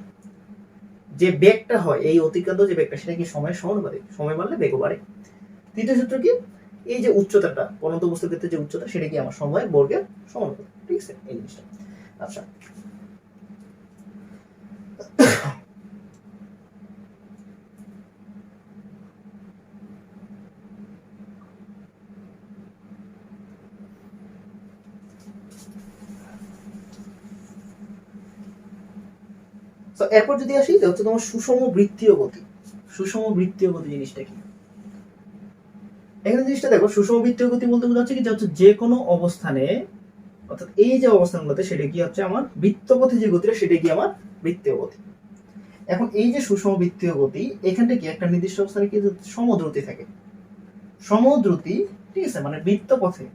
যে বেগটা হয়, এই অতিক্রান্ত যে বেগটা, সেটা কি সময়ের সমানুপাতিক, সময় বাড়লে বেগও বাড়ে। তৃতীয় সূত্র কি, এই যে উচ্চতাটা পরন্ত বস্তুর ক্ষেত্রে যে উচ্চতা, সেটা কি আমার সময় বর্গের সমানুপাতিক, ঠিক আছে, এই জিনিসটা। আচ্ছা, তো এরপর যদি আসি যে হচ্ছে তোমার সুষম বৃত্তীয় গতি। সুষম বৃত্তীয় গতি জিনিসটা কি? এখানে জিনিসটা দেখো, সুষম বৃত্তীয় গতি বলতে বোঝাচ্ছে কি যে হচ্ছে যে কোনো অবস্থানে, অর্থাৎ এই যে অবস্থানগুলোতে, সেটা কি হচ্ছে আমার বৃত্তপথে যে গতিটা, সেটা কি আমার বৃত্তীয় গতি। এখন এই যে সুষম বৃত্তীয় গতি, এখানটা কি একটা নির্দিষ্ট অবস্থানে কি সমদ্রুতি থাকে, সমদ্রুতি, ঠিক আছে, মানে বৃত্তপথে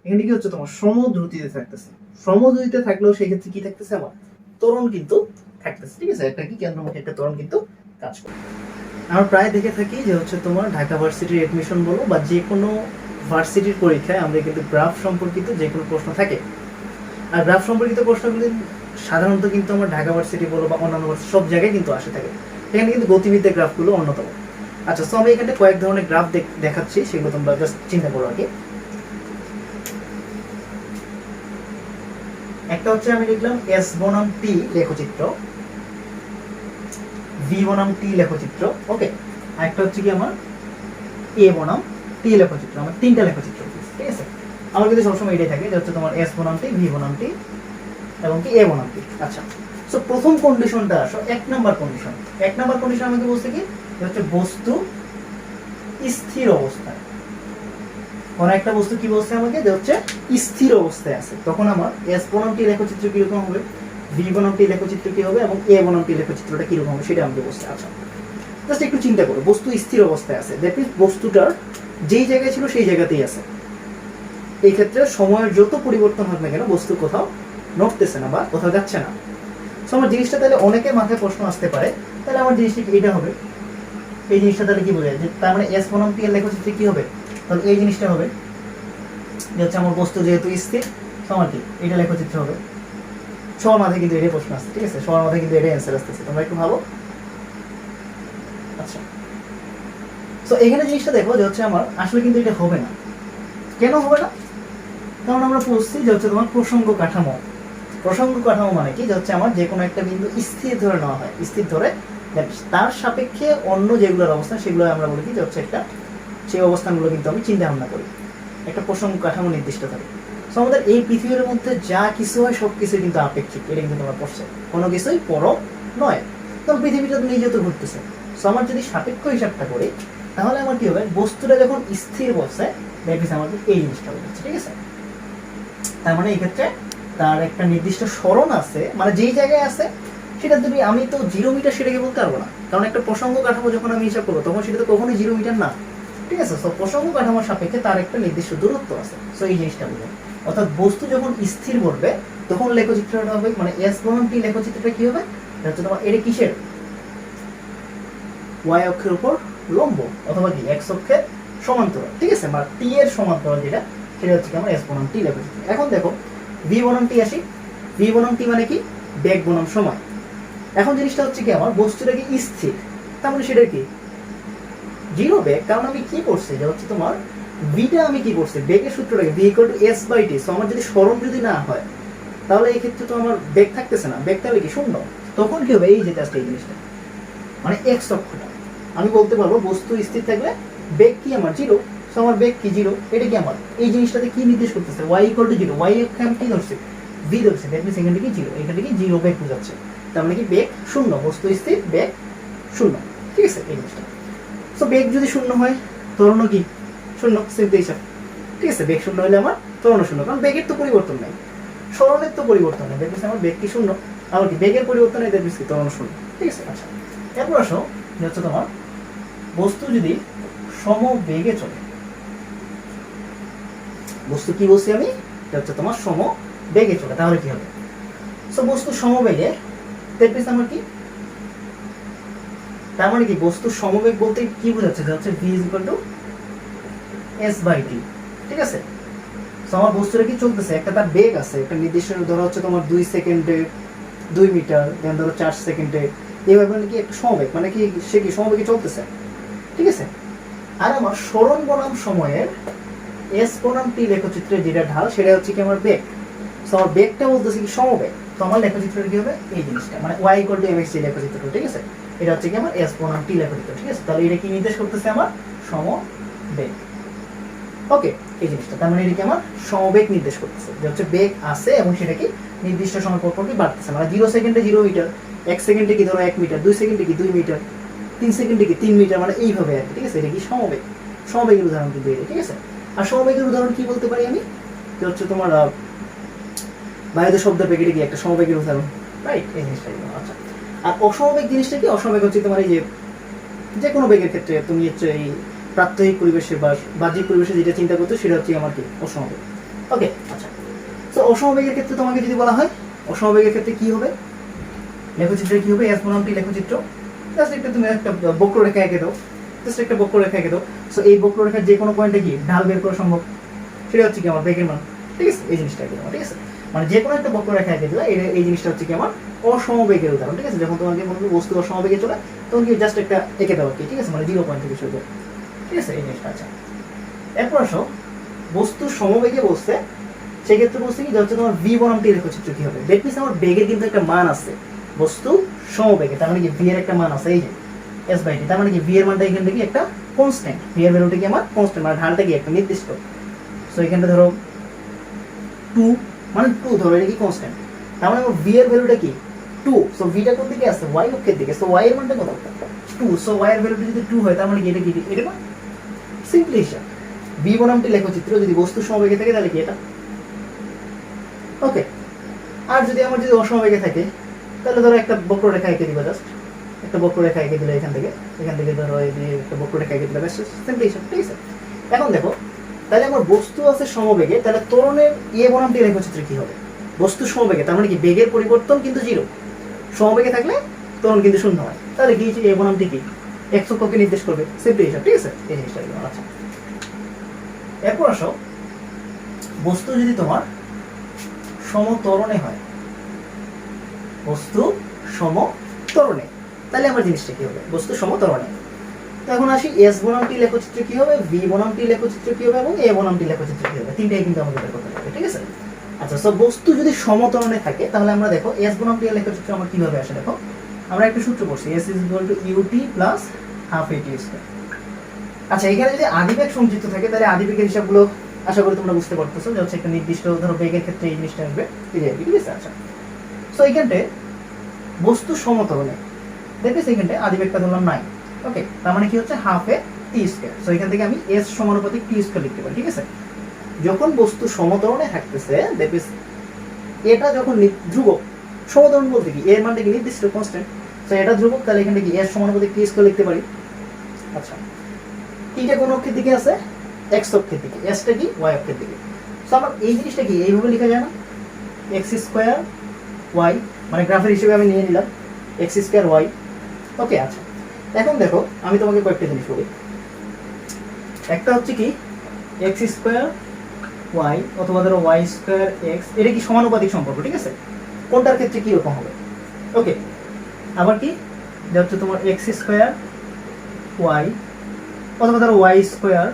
এখানে কি হচ্ছে তোমার সমদ্রুতিতে থাকতেছে। সমদ্রুতিতে থাকলেও সেই ক্ষেত্রে কি থাকতেছে, আমার ত্বরণ কিন্তু থাকতেছে, ঠিক আছে, একটা কি কেন্দ্রমুখী একটা ত্বরণ কিন্তু কাজ করে। আমরা প্রায় দেখে থাকি যে হচ্ছে তোমার ঢাকা ভার্সিটির এডমিশন বলো বা যে কোনো ভার্সিটির পরীক্ষায় আমরা কিন্তু গ্রাফ সম্পর্কিত যে কোনো প্রশ্ন থাকে, আর গ্রাফ সম্পর্কিত প্রশ্নগুলি সাধারণত কিন্তু আমার ঢাকা ভার্সিটি বলো বা অন্যান্য ভার্সিটি সব জায়গায় কিন্তু আসে থাকে। এখানে কিন্তু গতিবিদ্যার গ্রাফগুলো অন্যতম। আচ্ছা, তো আমি এখানে কয়েক ধরনের গ্রাফ দেখাচ্ছি, সেগুলো তোমরা জাস্ট চিন্তা করো আগে। একটা হচ্ছে আমি লিখলাম এস বনাম টি লেখচিত্র, ভি বনাম টি লেখচিত্র, ওকে। একটা হচ্ছে কি আমার এ বনাম টি লেখচিত্র, আমার তিনটা লেখচিত্র, ঠিক আছে। আমার কিন্তু সবসময় এটাই থাকে যে হচ্ছে তোমার এস বনাম টি, ভি বনাম টি এবং কি এ বনাম টি। আচ্ছা, সো প্রথম কন্ডিশনটা আসো, এক নাম্বার কন্ডিশন। এক নাম্বার কন্ডিশন আমাকে বলছে কি যে হচ্ছে বস্তু স্থির অবস্থায়। কোন একটা বস্তু কি বলছে আমাকে যে হচ্ছে স্থির অবস্থায় আছে, তখন আমার এস বনাম টি লেখচিত্র কিরকম হবে, ভি বনাম টি লেখচিত্র কি হবে এবং এ বনাম টি লেখচিত্রটা কিরকম হবে, সেটা আমাকে বলছে। আচ্ছা, জাস্ট একটু চিন্তা করো, বস্তু স্থির অবস্থায় আছে, দ্যাট মিন্স বস্তুটার যেই জায়গায় ছিল সেই জায়গাতেই আছে। এই ক্ষেত্রে সময়ের যত পরিবর্তন হোক না কেন, বস্তু কোথাও নড়তেছে না বা কোথাও যাচ্ছে না। সো আমার জিনিসটা তাহলে অনেকের মাথায় প্রশ্ন আসতে পারে, তাহলে আমার জিনিসটা এইটা হবে, এই জিনিসটা তাহলে কি বোঝায় যে তার মানে এস বনাম টি এর লেখচিত্রে কি হবে, তাহলে এই জিনিসটা হবে যে হচ্ছে আমার বস্তু যেহেতু স্থির, আমার কি এটা লেখচিত্র হবে। সবার মাথায় কিন্তু এটাই প্রশ্ন আসছে, ঠিক আছে, সবার মাথায় কিন্তু এটাই অ্যান্সার আসতেছে, তোমরা একটু ভাবো। আচ্ছা, তো এখানে জিনিসটা দেখো যে হচ্ছে আমার আসলে কিন্তু এটা হবে না। কেন হবে না? কারণ আমরা পড়ছি যে হচ্ছে তোমার প্রসঙ্গ কাঠামো। প্রসঙ্গ কাঠামো মানে কি, যে হচ্ছে আমার যে কোনো একটা বিন্দু স্থির ধরে নেওয়া হয়, স্থির ধরে তার সাপেক্ষে অন্য যেগুলোর অবস্থান সেগুলো আমরা বলি কি যে হচ্ছে একটা, সেই অবস্থানগুলো কিন্তু আমি চিন্তা ভাবনা করি, একটা প্রসঙ্গ কাঠামো নির্দিষ্ট থাকে। তো আমাদের এই পৃথিবীর মধ্যে যা কিছু হয় সব কিছু কিন্তু আপেক্ষিক, এটা কিন্তু তোমরা পড়ছে, কোনো কিছুই পরম নয়। তো পৃথিবীটা তো নিজে তো ঘুরতেছে। তো আমার যদি সাপেক্ষ হিসাবটা করি তাহলে আমার কি হবে, বস্তুটা যখন স্থির বসে দেখেছি আমাদের এই জিনিসটা বলছে, ঠিক আছে। তার মানে এই ক্ষেত্রে তার একটা নির্দিষ্ট সরণ আছে, মানে যেই জায়গায় আছে সেটা তুমি, আমি তো 0 মিটার সেটাকে বলতে পারবো না, কারণ একটা প্রসঙ্গ কাঠামো যখন আমি হিসাব করবো তখন সেটা তো কখনোই 0 মিটার না, ঠিক আছে। তো প্রসঙ্গ কাঠামোর সাপেক্ষে তার একটা নির্দিষ্ট দূরত্ব আছে। তো এই জিনিসটা বুঝো, অর্থাৎ বস্তু যখন স্থির করবে তখন লেখচিত্রটা হবে, মানে এস বনাম টি লেখচিত্রটা কি হবে, এটা হচ্ছে তোমার এটা কিসের, ওয়াই অক্ষের উপর লম্ব অথবা কি এক্স অক্ষের সমান্তরাল, ঠিক আছে, বা টি এর সমান্তরাল যেটা, সেটা হচ্ছে কি আমরা এস বনাম টি লেখচিত্র। এখন দেখো ভি বনাম টি আসি, ভি বনাম টি মানে কি, বেগ বনাম সময়। এখন জিনিসটা হচ্ছে কি, আমার বস্তুটা কি স্থির, তার মানে সেটা কি 0 বেগ, কারণ আমি কি করছি যে হচ্ছে তোমার ভিটা আমি কি করছি, বেগের সূত্রটাকে v equal to s by t. So আমার যদি সরণ যদি না হয় তাহলে এই ক্ষেত্রে তো আমার বেগ থাকতেছে না, বেগ তাহলে কি শূন্য। তখন কি হবে, এই যে জাস্ট এই জিনিসটা, মানে এক্স অক্ষটা আমি বলতে পারবো বস্তু স্থির থাকলে বেগ কি আমার 0। সো আমার বেগ কি 0, এটা কি আমার এই জিনিসটাতে কি নির্দেশ করতেছে, ওয়াই ইকুয়াল টু 0, ওয়াই অক্ষে আমি কি ধরছি, ভি ধরছি, দ্যাট মিন্স এখান থেকে 0, এখান থেকে 0 বেগ বোঝাচ্ছে, তার মানে কি বেগ শূন্য, বস্তু স্থির বেগ শূন্য, ঠিক আছে এই জিনিসটা। সো বেগ যদি শূন্য হয় ত্বরণও কি শূন্য, সিম্পল হিসাব, ঠিক আছে। বেগ শূন্য হলে আমার ত্বরণও শূন্য, কারণ বেগের তো পরিবর্তন নাই, সরণের তো পরিবর্তন নেই, দ্যাট মিন্স আমার বেগ কি শূন্য, আবার কি বেগের পরিবর্তন নেই, দ্যাট মিন্স কি ত্বরণ শূন্য, ঠিক আছে। আচ্ছা, এরপর আসো যে হচ্ছে তোমার বস্তু যদি সমবেগে চলে, বস্তু কি বলছি আমি, এটা হচ্ছে তোমার সমবেগে চলে, তাহলে কি হবে, সো বস্তু সমবেগে, দ্যাট মিন্স আমার কি, তার মানে কি বস্তু সমবেগ বলতে কি বোঝাচ্ছে, যে হচ্ছে v is equal to s by t, ঠিক আছে। সো আমার বস্তুটা কি চলতেছে, একটা তার বেগ আছে, একটা নির্দিষ্ট, ধরো হচ্ছে তোমার 2 সেকেন্ডে 2 মিটার, দেন ধরো 4 সেকেন্ডে, এইভাবে মানে কি একটা সমবেগ, মানে কি সে কি সমবেগে চলতেছে, ঠিক আছে। আর আমার সরণ বনাম সময়ের এস বনাম টি লেখচিত্রের যেটা ঢাল সেটা হচ্ছে কি আমার বেগ। সো আমার বেগটা বলতেছে কি সমবেগ, তো আমার লেখচিত্রটা কি হবে এই জিনিসটা, মানে ওয়াই ইকুয়াল টু এমএক্স লেখচিত্রটা, ঠিক আছে। এটা হচ্ছে কি আমার এস বনাম টি লেখচিত্র, ঠিক আছে। তাহলে এটা কি নির্দেশ করতেছে, আমার সমবেগ, ওকে এই জিনিসটা, তার মানে এটা কি আমার সমবেগ নির্দেশ করতেছে, যে হচ্ছে বেগ আছে এবং সেটা কি নির্দিষ্ট সময় পর পর কি বাড়তেছে, মানে 0 সেকেন্ডে 0 মিটার, 1 সেকেন্ডে কি ধরো 1 মিটার, 2 সেকেন্ডে কি 2 মিটার, 3 সেকেন্ডে কি 3 মিটার, মানে এইভাবে আর কি, ঠিক আছে। এটা কি সমবেগ, সমবেগের উদাহরণ কিন্তু এটা, ঠিক আছে। আর সমবেগের উদাহরণ কি বলতে পারি আমি, যে হচ্ছে তোমার বায়ুতে শব্দ বেগের কি একটা সমবেগের উদাহরণ, রাইট এই জিনিসটা। আচ্ছা, আর অসমবেগ জিনিসটা কি, অসমবেগ হচ্ছে তোমার এই যে কোনো বেগের ক্ষেত্রে তুমি হচ্ছে এই প্রাত্যহিক পরিবেশে বা বাহ্যিক পরিবেশে যেটা চিন্তা করছো সেটা হচ্ছে আমার কি অসমবেগ, ওকে। আচ্ছা, তো অসমবেগের ক্ষেত্রে তোমাকে যদি বলা হয়, অসমবেগের ক্ষেত্রে কি হবে, লেখচিত্রে কি হবে, এস বনাম টি লেখচিত্র, জাস্ট একটা তুমি একটা বক্ররেখা এঁকে দাও, জাস্ট একটা বক্ররেখা এঁকে দাও। সো এই বক্ররেখার যে কোনো পয়েন্টে কি ঢাল বের করা সম্ভব, সেটা হচ্ছে কি আমার বেগের মান, ঠিক আছে। এই জিনিসটা এঁকে দেওয়া, ঠিক আছে, মানে যে কোনো একটা বক্ররেখা এঁকে দিলা, এই জিনিসটা হচ্ছে কি আমার অসমবেগের উদাহরণ, ঠিক আছে। যখন তোমাকে মনে করো বস্তু অসমবেগে চলে তখন কি জাস্ট একটা এঁকে দেওয়া কি, ঠিক আছে, মানে 0 পয়েন্ট থেকে শুরু করে, ঠিক আছে এই জিনিসটা। আচ্ছা, এরপর আসো বস্তু সমবেগে বসছে, সেক্ষেত্রে বলছে কি, হচ্ছে তোমার ভি বনাম টি লেখচিত্র কি হবে, দ্যাট মিন্স আমার বেগের কিন্তু একটা মান আছে, বস্তু সমবেগে, তার মানে কি ভি এর একটা মান আছে, এই যে এস বাই টি, তার মানে কি ভি এর মানটা এখান থেকে একটা কনস্ট্যান্ট, ভি এর ভ্যালুটা কি আমার কনস্ট্যান্ট, মানে ঢালটা কি একটা নির্দিষ্ট। সো এখানটা ধরো 2, মানে 2 ধরো, এটা কি কনস্ট্যান্ট, তার মানে আমার ভি এর ভ্যালুটা কি 2। সো ভিটা কোন দিকে আছে, ওয়াই অক্ষের দিকে, সো ওয়াই এর মানটা কত 2। সো ওয়াই এর ভ্যালুটা যদি 2 হয় তার মানে কি এটা কি, এটা না সিম্পলি হিসাব, ভি বনাম টি লেখচিত্র যদি বস্তু সমবেগে থাকে তাহলে কি এটা, ওকে। আর যদি আমার যদি অসমবেগে থাকে তাহলে ধরো একটা বক্ররেখা এঁকে দিবা, জাস্ট একটা বক্ররেখা এঁকে দিলে এখান থেকে ধরো এই যে একটা বক্ররেখা এঁকে দিলে, সিম্পলি হিসাব, ঠিক আছে। এখন দেখো তাহলে আমার বস্তু আছে সমবেগে, তাহলে ত্বরণের বনাম টি লেখচিত্র কি হবে, বস্তু সমবেগে, তার মানে কি বেগের পরিবর্তন কিন্তু 0, সমবেগে থাকলে ত্বরণ কিন্তু শূন্য হয়, তাহলে কি বনাম টি কি এক্স অক্ষকে নির্দেশ করবে, সিম্পলি হিসাব, ঠিক আছে এই জিনিসটা। আচ্ছা, এরপর আসো বস্তু যদি তোমার সমত্বরণে হয়, বস্তু সমত্বরণে, তাহলে আমার জিনিসটা কি হবে, বস্তু সমত্বরণে, তো এখন আসি এস বনাম টি লেখচিত্র কি হবে, ভি বনাম টি লেখচিত্র কি হবে এবং এ বনাম টি লেখচিত্র কি হবে, তিনটাই কিন্তু আমাদের বের করতে হবে, ঠিক আছে। আচ্ছা, সো বস্তু যদি সমতরণে থাকে তাহলে আমরা দেখো এস বনাম টি লেখচিত্র আমরা কিভাবে আসে, দেখো আমরা একটা সূত্র পড়ছি, s is equal to UT plus half a t square. আচ্ছা, এখানে যদি আদিবেগ সংযুক্ত থাকে তাহলে আদিবেগের হিসাবগুলো আশা করি তোমরা বুঝতে পারতেছো, যে হচ্ছে একটা নির্দিষ্ট ধরো বেগের ক্ষেত্রে এই জিনিসটা আসবে, ঠিক আছে। আচ্ছা, সো এইখানটায় বস্তু সমতরণে দেখবে সেইখানটায় আদিবেগটা ধরলাম নাই, ওকে, তার মানে কি হচ্ছে হাফ এ টি স্কয়ার। সো এখান থেকে আমি এস সমানুপাতিক টি স্কয়ার লিখতে পারি, ঠিক আছে। যখন বস্তু সমতরণে থাকতেছে দেখবে এটা যখন ধ্রুবক, সমতরণ বলতে কি এর মানটা কি নির্দিষ্ট কনস্ট্যান্ট, সো এটা ধ্রুবক, তাহলে এখানে কি এস সমানুপাতিক টি স্কয়ার লিখতে পারি। আচ্ছা, টিটা কোন অক্ষের দিকে আছে, এক্স অক্ষের দিকে, এসটা কি ওয়াই অক্ষের দিকে। সো আমার এই জিনিসটা কি এইভাবে লেখা যায় না, এক্স স্কয়ার ওয়াই, মানে গ্রাফের হিসেবে আমি নিয়ে নিলাম এক্স স্কয়ার ওয়াই, ওকে। আচ্ছা, এখন দেখো আমি তোমাকে কয়েকটা জিনিস বলি, একটা হচ্ছে কি এক্স স্কয়ার ওয়াই অথবা ধরো ওয়াই স্কয়ার এক্স, এটা কি সমানুপাতিক সম্পর্ক, ঠিক আছে, কোনটার ক্ষেত্রে কি রকম হবে, ওকে। আবার কি যে হচ্ছে তোমার এক্স স্কয়ার ওয়াই অথবা ধরো ওয়াই স্কয়ার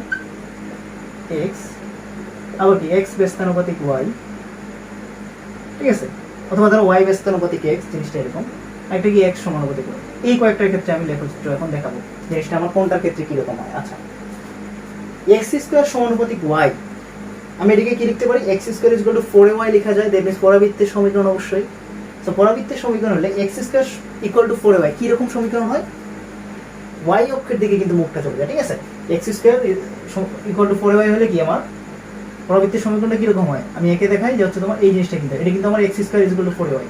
এক্স, আবার কি এক্স ব্যস্তানুপাতিক ওয়াই, ঠিক আছে, অথবা ধরো ওয়াই ব্যস্তানুপাতিক এক্স, জিনিসটা এরকম। একটা কি এক্স সমানুপাতিক ওয়াই, এই কয়েকটার ক্ষেত্রে আমি লেখচিত্র এখন দেখাবো জিনিসটা আমার কোনটার ক্ষেত্রে কিরকম হয়। আচ্ছা, এক্স স্কয়ার সমানুপাতিক ওয়াই, আমি এটাকে কি লিখতে পারি, x square is equal two 4ay লেখা যায়, দ্যাট মিন্স পরাবৃত্তের সমীকরণ অবশ্যই। সো পরাবৃত্তের সমীকরণ হলে x square equal two 4ay কি রকম সমীকরণ হয়, ওয়াই অক্ষের দিকে কিন্তু মুখটা চলে যায়, ঠিক আছে। X square equal two 4ay হলে কি আমার পরাবৃত্তের সমীকরণটা কি রকম হয়, আমি একে দেখাই যে হচ্ছে তোমার এই জিনিসটা কিন্তু এটা কিন্তু আমার x square is equal two 4ay,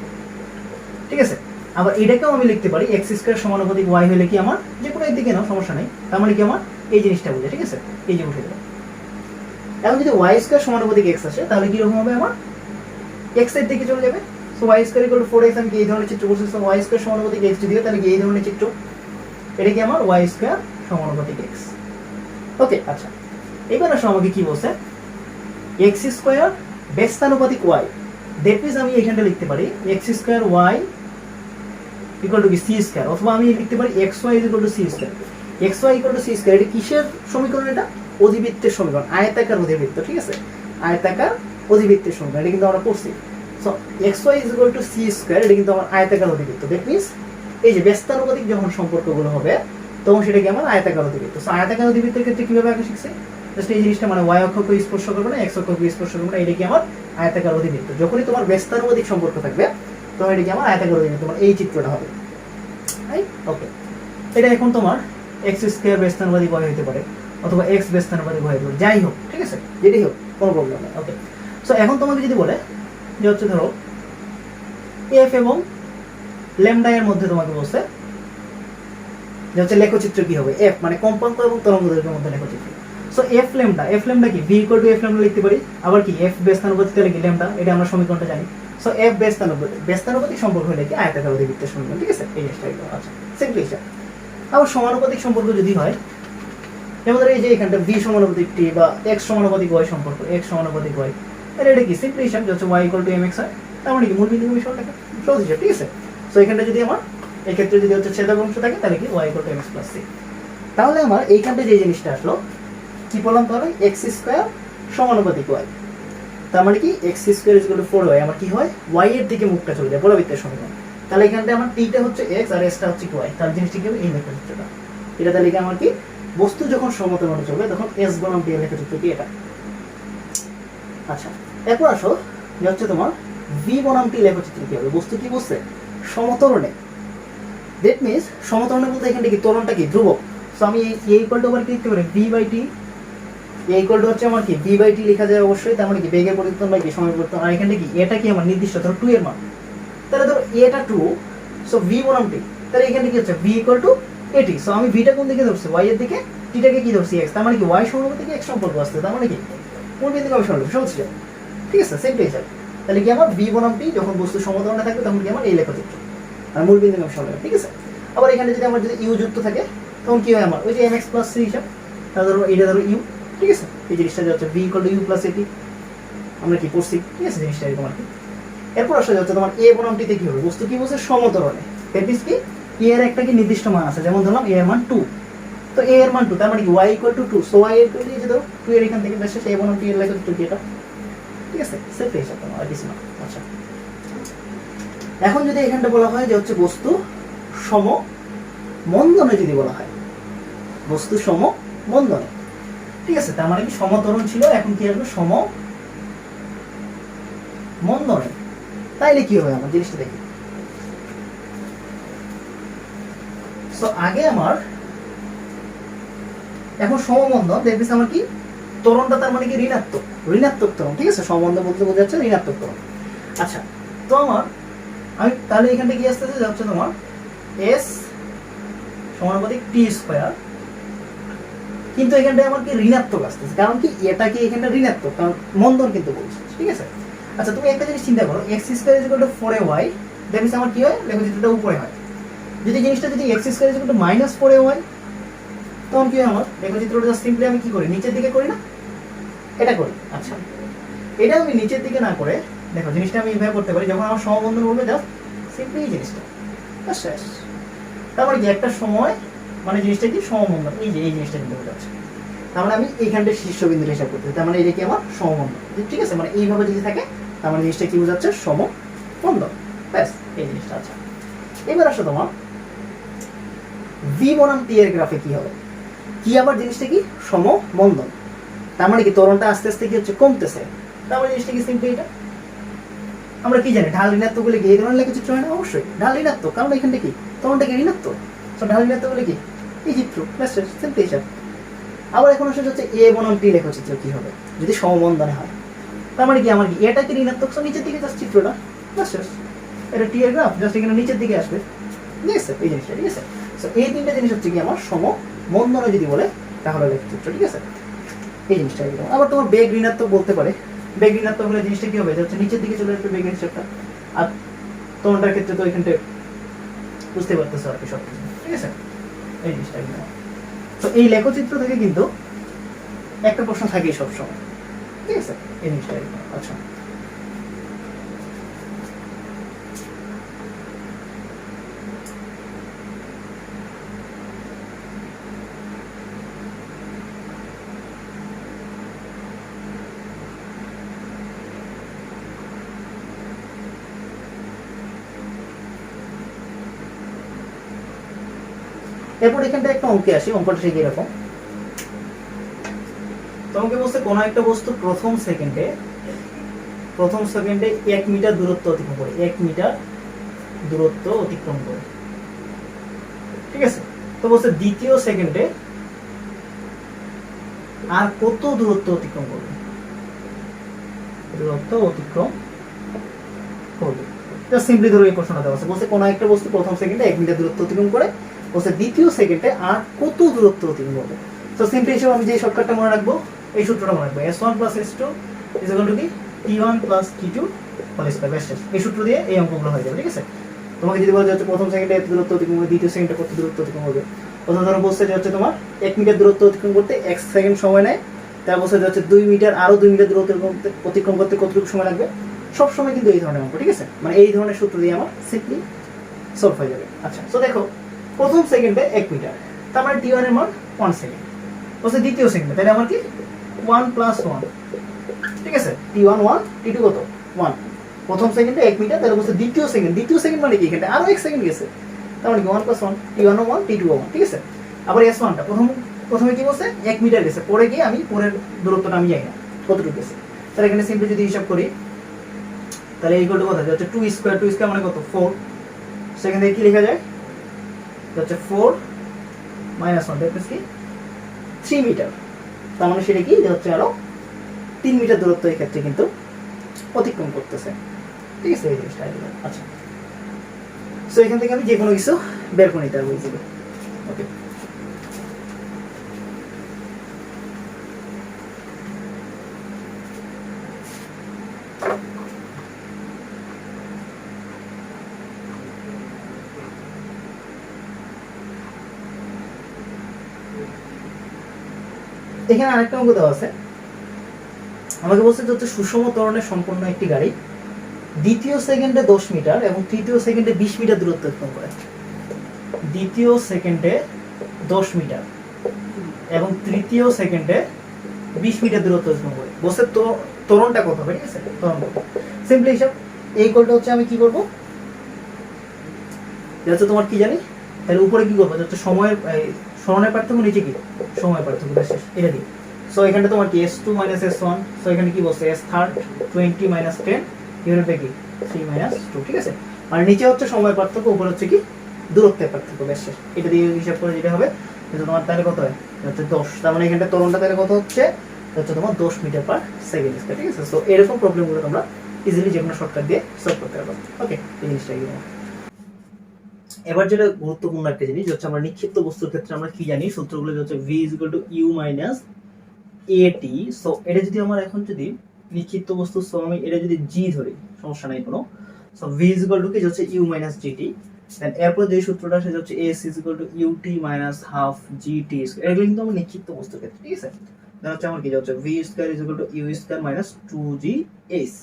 ঠিক আছে। আবার এটাকেও আমি লিখতে পারি এক্স স্কয়ার সমানুপাতিক ওয়াই হলে কি আমার যে কোনো একদিকে নাও সমস্যা নেই, তার মানে কি আমার এই জিনিসটা বোঝে, ঠিক আছে, এই যে উঠে যাবে। এখন যদি ওয়াই স্কয়ার সমানুপাতিক এক্স আসে তাহলে কি রকম হবে, আমার এক্স এর দিকে চলে যাবে। So y square equal to 4x, আমি কি এই ধরনের চিত্র করছি, সো ওয়াই স্কয়ার সমানুপাতিক এক্স যদি হয় তাহলে কি এই ধরনের চিত্র, এটা কি আমার ওয়াই স্কয়ার সমানুপাতিক এক্স, ওকে। আচ্ছা, এবার আসো আমাকে কি বলছে, এক্স স্কয়ার ব্যস্তানুপাতিক ওয়াই, দ্যাট মিন্স আমি এখানটা লিখতে পারি x square y equal to কি সি স্কয়ার, অথবা আমি লিখতে পারি x y equal to c square. X y equal to c square, এটা কিসের সমীকরণ, এটা অধিবৃত্তের সমীকরণ, আয়তাকার অধিবৃত্ত, ঠিক আছে, আয়তাকার অধিবৃত্তের সমীকরণ, এটা কিন্তু আমরা পড়ছি। So x y is equal to c square, এটা কিন্তু আমার আয়তাকার অধিবৃত্ত, দ্যাট মিন্স এই যে ব্যস্তানুপাতিক যখন সম্পর্কগুলো হবে তখন সেটা কি আমার আয়তাকার অধিবৃত্ত। সো আয়তাকার অধিবৃত্তের ক্ষেত্রে কিভাবে আগে শিখছি, জাস্ট এই জিনিসটা মানে ওয়াই অক্ষকে স্পর্শ করবে না, এক্স অক্ষকে স্পর্শ করবে না, এটা কি আমার আয়তাকার অধিবৃত্ত। যখনই তোমার ব্যস্তানুপাতিক সম্পর্ক থাকবে তখন এটা কি আমার আয়তাকার অধিবৃত্ত, তোমার এই চিত্রটা হবে, ওকে। এটা এখন তোমার এক্স স্কয়ার ব্যস্তানুপাতিক ওয়াই হতে পারে অথবা এক্স ব্যস্তানুপাতিক ওয়াই হতে পারে, যাই হোক, ঠিক আছে, যেটাই হোক কোনো প্রবলেম নেই, ওকে। সো এখন তোমাকে যদি বলে যে হচ্ছে ধরো এফ এবং ল্যামডা এর মধ্যে তোমাকে বলছে যে হচ্ছে লেখচিত্র কি হবে, এফ মানে কম্পাঙ্ক এবং তরঙ্গ দৈর্ঘ্যের মধ্যে লেখচিত্র। সো এফ ল্যামডা কি V equal two F lambda লিখতে পারি, আবার কি এফ ব্যস্তানুপাতিক হলে কি ল্যামডা, এটা আমরা সমীকরণটা জানি। সো এফ ব্যস্তানুপাতিক সম্পর্ক হলে কি আয়তাকার অধিবৃত্তের সমীকরণ, ঠিক আছে, এই জিনিসটা একদম। আচ্ছা, সিম্পলি হিসাব। আবার সমানুপাতিক সম্পর্ক যদি হয়, যেমন এই যে এখানটা ভি সমানুপাতিক টি বা এক্স সমানুপাতিক ওয়াই সম্পর্ক, এক্স সমানুপাতিক ওয়াই, তাহলে এটা কি সিম্পলি হিসাব, হচ্ছে y equal to m x হয়, তার মানে কি মূল বিন্দু বিষয় লেখা, সহজ হিসাব, ঠিক আছে। সো এখানটা যদি আমার এই ক্ষেত্রে যদি হচ্ছে ছেদক অংশ থাকে তাহলে কি y equal to m x plus c, তাহলে আমার এইখানটা যে জিনিসটা আসলো কি বললাম, তাহলে এক্স স্কয়ার সমানুপাতিক ওয়াই, তার মানে কি x square is equal two 4y, আমার কি হয় ওয়াই এর দিকে মুখটা চলে যায় পরাবৃত্তের সমীকরণ, তাহলে এখানটা আমার টিটা হচ্ছে এক্স আর এসটা হচ্ছে ওয়াই, তার জিনিসটা কি হবে এই লেখচিত্রটা, এটা তাহলে কি আমার কি বস্তু যখন সমতলে চলবে তখন এস বনাম টি এর লেখচিত্র কি এটা। আচ্ছা, এরপর আসো যে হচ্ছে তোমার ভি বনাম টি লেখচিত্র কি হবে, বস্তু কি বলছে সমতরণে, দ্যাট মিন্স সমতরণে বলতে এখানে কি ত্বরণটা কি ধ্রুবক। সো আমি এই ইকুয়াল টু আবার কি লিখতে পারি ভি বাই টি, এই ইকুয়াল টু হচ্ছে আমার কি ভি বাই টি লেখা যায় অবশ্যই, তার মানে কি বেগের পরিবর্তন বাই কি সময় পরিবর্তন, আর এখানে কি এটা কি আমার নির্দিষ্ট ধরো 2 এর মান, তাহলে ধরো এটা 2, সো ভি বনাম টি, তাহলে এখানে কি হচ্ছে ভি ইকুয়াল টু এটি। সো আমি ভিটা কোন দিকে ধরছি ওয়াই এর দিকে, টিটাকে কি ধরছি এক্স, তার মানে কি ওয়াই সমানুপাতিক এক্স সম্পর্ক আসছে, তার মানে কি কোন বিন্দুকে আমি সরল সহজ ছিল, ঠিক আছে, সিম্পলি হিসাব। তাহলে কি আমার ভি বনাম টি যখন বস্তু সমতলে থাকবে তখন কি আমার এই লেখচিত্র, আর মূল বিন্দুকে আমি সরল, ঠিক আছে। আবার এখানে যদি আমার যদি ইউ যুক্ত থাকে তখন কি হয় আমার ওই যে এম এক্স প্লাস সি হিসাব, তাহলে ধরো এইটা ধরো ইউ, ঠিক আছে, এই জিনিসটা হচ্ছে v equal to u plus এটি, আমরা কি পড়ছি, ঠিক আছে, জিনিসটা এরকম আর কি। এরপর আসলে হচ্ছে তোমার এ বনাম টিতে কি হবে, বস্তু কি বলছে সমতরণে, দ্যাট মিন্স কি এ এর একটা কি নির্দিষ্ট মান আছে, যেমন ধরলাম এ এর মান 2, তো a এর মান 2, তার মানে কি y = 2, সো y এর টু দিয়ে যেত 2 এর এখান থেকে বেশি a বনাম t এর লেখা তো এটা, ঠিক আছে, সেফ হিসাব তোমার আর কিছু না। আচ্ছা, এখন যদি এখানটা বলা হয় যে হচ্ছে বস্তু সম মন্দনে, যদি বলা হয় বস্তু সম মন্দনে, ঠিক আছে, তার মানে কি সমতরণ ছিল, এখন কি আসবে সম মন্দনে, তাইলে কি হবে আমার জিনিসটা দেখি। সো আগে আমার এখন সমমন্দন দেখবেন আমার কি ত্বরণটা, তার মানে কি ঋণাত্মক ত্বরণ, ঠিক আছে, সমমন্দন বলতে বোঝা যাচ্ছে ঋণাত্মক ত্বরণ। আচ্ছা, তো আমার আমি তাহলে এখানটা কি আসতেছে যাচ্ছে তোমার s সমানুপাতিক t², কিন্তু এখানটায় আমার কি ঋণাত্মক আসতেছে, কারণ কি এটা কি এখানটা ঋণাত্মক, কারণ মন্দন কিন্তু বলছে, ঠিক আছে। আচ্ছা, তুমি একটা জিনিস চিন্তা করো, x² = 4ay, দেখবেন আমার কি হয়, লেখচিত্রটা উপরে হয়। যদি জিনিসটা যদি x² = -4ay, তখন কি হয় আমার লেখচিত্রটা জাস্ট সিম্পলি আমি কি করি, নিচের দিকে করি না, এটা করি। আচ্ছা, এটা আমি নিচের দিকে না করে দেখো জিনিসটা আমি এইভাবে করতে পারি, যখন আমার সমবন্ধন বলবে জাস্ট সিম্পলি এই জিনিসটা শেষ। তার মানে কি একটা সময় মানে জিনিসটা কি সমবন্ধন, এই যে এই জিনিসটা কিন্তু বোঝা যাচ্ছে, তার মানে আমি এইখানটা শীর্ষবিন্দুর হিসাব করতে, তার মানে এটা কি আমার সমবন্ধন, ঠিক আছে, মানে এইভাবে যদি থাকে তার মানে জিনিসটা কি বোঝাচ্ছে সমবন্ধন, ব্যাস এই জিনিসটা। আচ্ছা, এবার আসো তোমার v বনাম t এর গ্রাফে কি হবে, কি আবার জিনিসটা কি সমবন্ধন, তার মানে কি ত্বরণটা আস্তে আস্তে কি হচ্ছে কমতেছে, তার মানে জিনিসটা কি সিম্পলি এটা আমরা কি জানি ঢাল ঋণাত্মক বলে কি এই ধরনের লেখচিত্র হয় না, অবশ্যই ঢাল ঋণাত্মক, কারণ এখানটা কি ত্বরণটা কি ঋণাত্মক, সো ঢাল ঋণাত্মক বলে কি এই চিত্র, ব্যাস সিম্পলি হিসাব। আবার এখন আসলে হচ্ছে a বনাম t লেখচিত্র কি হবে যদি সমবন্ধনে হয়, তার মানে কি আমার কি এটা কি ঋণাত্মক, সো নিচের দিকে জাস্ট চিত্রটা, ব্যাস এটা t এর গ্রাফ, জাস্ট এখানে নিচের দিকে আসবে, ঠিক আছে এই জিনিসটা, ঠিক আছে। সো এই তিনটা জিনিস হচ্ছে কি আমার সমবন্ধনে যদি বলে তাহলে লেখচিত্র, ঠিক আছে, এই জিনিসটা একদম। আবার তোমার বেগ ঋণাত্মক বলতে পারে, বেগ ঋণাত্মক হলে জিনিসটা কি হবে, হচ্ছে নিচের দিকে চলে আসবে বেগের হিসাবটা, আর তোমারটার ক্ষেত্রে তো এখানটা বুঝতে পারতেছো আর কি সব কিছু, ঠিক আছে, এই জিনিসটা একদম। তো এই লেখচিত্র থেকে কিন্তু একটা প্রশ্ন থাকেই সবসময়, ঠিক আছে, এই জিনিসটা একদম। আচ্ছা, এরপর এখানটা একটা অঙ্কে আসি, অঙ্কটা ঠিক এরকম, তোমাকে বলছে কোন একটা বস্তু প্রথম সেকেন্ডে 1 মিটার দূরত্ব অতিক্রম করে, 1 মিটার দূরত্ব অতিক্রম করে, ঠিক আছে। তো বলছে দ্বিতীয় সেকেন্ডে আর কত দূরত্ব অতিক্রম করবে, জাস্ট সিম্পলি ধরো এই প্রশ্নটা দেওয়া আছে, বলছে কোন একটা বস্তু প্রথম সেকেন্ডে 1 মিটার দূরত্ব অতিক্রম করে, বলছে দ্বিতীয় সেকেন্ডে আর কত দূরত্ব অতিক্রম করবে। তো সিম্পলি হিসেবে আমি যে শর্টকাটটা মনে রাখবো, এই সূত্রটা মনে রাখবো, s1 + s2 = কি t1 + t2 হোল স্কয়ার, ব্যাস এই সূত্র দিয়ে এই অঙ্কগুলো হয়ে যাবে, ঠিক আছে। তোমাকে যদি বলা যাচ্ছে প্রথম সেকেন্ডে এত দূরত্ব অতিক্রম করবে, দ্বিতীয় সেকেন্ডে কত দূরত্ব অতিক্রম করবে, প্রথম ধরো বলছে যে হচ্ছে তোমার 1 মিটার দূরত্ব অতিক্রম করতে 1 সেকেন্ড সময় নেয়, তার বলছে যে হচ্ছে 2 মিটার আরো 2 মিটার দূরত্ব অতিক্রম করতে কতটুকু সময় লাগবে, সব সময় কিন্তু এই ধরনের অঙ্ক, ঠিক আছে, মানে এই ধরনের সূত্র দিয়ে আমার সিম্পলি সলভ হয়ে যাবে। আচ্ছা, তো দেখো প্রথম সেকেন্ডে 1 মিটার, তার মানে t1 এর মান 1 সেকেন্ড, বলছে দ্বিতীয় সেকেন্ডে, তাহলে আমার কি 1 + 1, ঠিক আছে, t1 1 t2 কত 1, প্রথম সেকেন্ডে 1 মিটার, তাহলে বলছে দ্বিতীয় সেকেন্ড মানে কি এখানে আরো 1 সেকেন্ড গেছে, তার মানে কি 1 + 1, t1 1 t2 1, ঠিক আছে। আবার s1টা প্রথমে কি বলছে 1 মিটার গেছে, পরে গিয়ে আমি পরের দূরত্বটা আমি জানি না কতটুকু গেছে, তাহলে এখানে সিম্পলি যদি হিসাব করি তাহলে এই কত কথা হচ্ছে 2² মানে কত 4, সেকেন্ডে কি লেখা যায় হচ্ছে 4 - 1, দ্যাট কি 3 মিটার, তার মানে সেটা কি হচ্ছে আরো 3 মিটার দূরত্ব এই ক্ষেত্রে কিন্তু অতিক্রম করতেছে, ঠিক আছে এই জিনিসটা। আচ্ছা, সো এখান থেকে আমি যে কোনো কিছু বের করে নিতে পারবো ইজিলি, ওকে। এখানে আরেকটা অঙ্ক দেওয়া আছে, আমাকে বলছে যে হচ্ছে সুষম ত্বরণে সম্পন্ন একটি গাড়ি দ্বিতীয় সেকেন্ডে 10 মিটার এবং তৃতীয় সেকেন্ডে 20 মিটার দূরত্ব অতিক্রম করে, দ্বিতীয় সেকেন্ডে 10 মিটার এবং তৃতীয় সেকেন্ডে 20 মিটার দূরত্ব অতিক্রম করে। বস্তুর ত্বরণটা কত হবে, ঠিক আছে? ত্বরণ সিম্পলি হিসাব এই ইকুয়ালটা হচ্ছে আমি কি করব, হচ্ছে তোমার কি জানি, তাহলে উপরে কি করবো, হচ্ছে সময়ের সরণের পার্থক্য, নিচে কি সময়ের পার্থক্য, এটা দিই। সো এখানে তোমার কি s2 - s1, সো এখানে কি বলছে s থার্ড 20 - 10 ডিভাইডেড বাই কি 3 - 2, ঠিক আছে? আর নিচে হচ্ছে সময়ের পার্থক্য, উপরে হচ্ছে কি দূরত্বের পার্থক্য, বেশ এটা দিয়ে হিসাব করে যেটা হবে কিন্তু তোমার তাহলে কত হয়, হচ্ছে 10, তার মানে এখানটা ত্বরণটা তাহলে কত হচ্ছে তোমার 10 মিটার পার সেকেন্ড, ঠিক আছে? সো এরকম প্রবলেমগুলো তোমরা ইজিলি যে কোনো শর্টকাট দিয়ে সলভ করতে পারবে। ওকে, এই জিনিসটা কি। এবার যেটা গুরুত্বপূর্ণ একটা জিনিস হচ্ছে আমরা নিক্ষিপ্ত বস্তুর ক্ষেত্রে আমরা কি জানি, সূত্রগুলো হচ্ছে v = u - at। সো এটা যদি আমার এখন যদি নিক্ষিপ্ত বস্তু, সো আমি এটা যদি g ধরি, সমস্যা নাই কোনো। সো v = কি হচ্ছে u - gt, দেন এরপর যে সূত্রটা সেটা হচ্ছে s = ut - ½ gt স্কয়ার। এগুলো কিন্তু আমরা নিক্ষিপ্ত বস্তুর ক্ষেত্রে, ঠিক আছে? দেন হচ্ছে আমার কি হচ্ছে v² = u² - 2gh।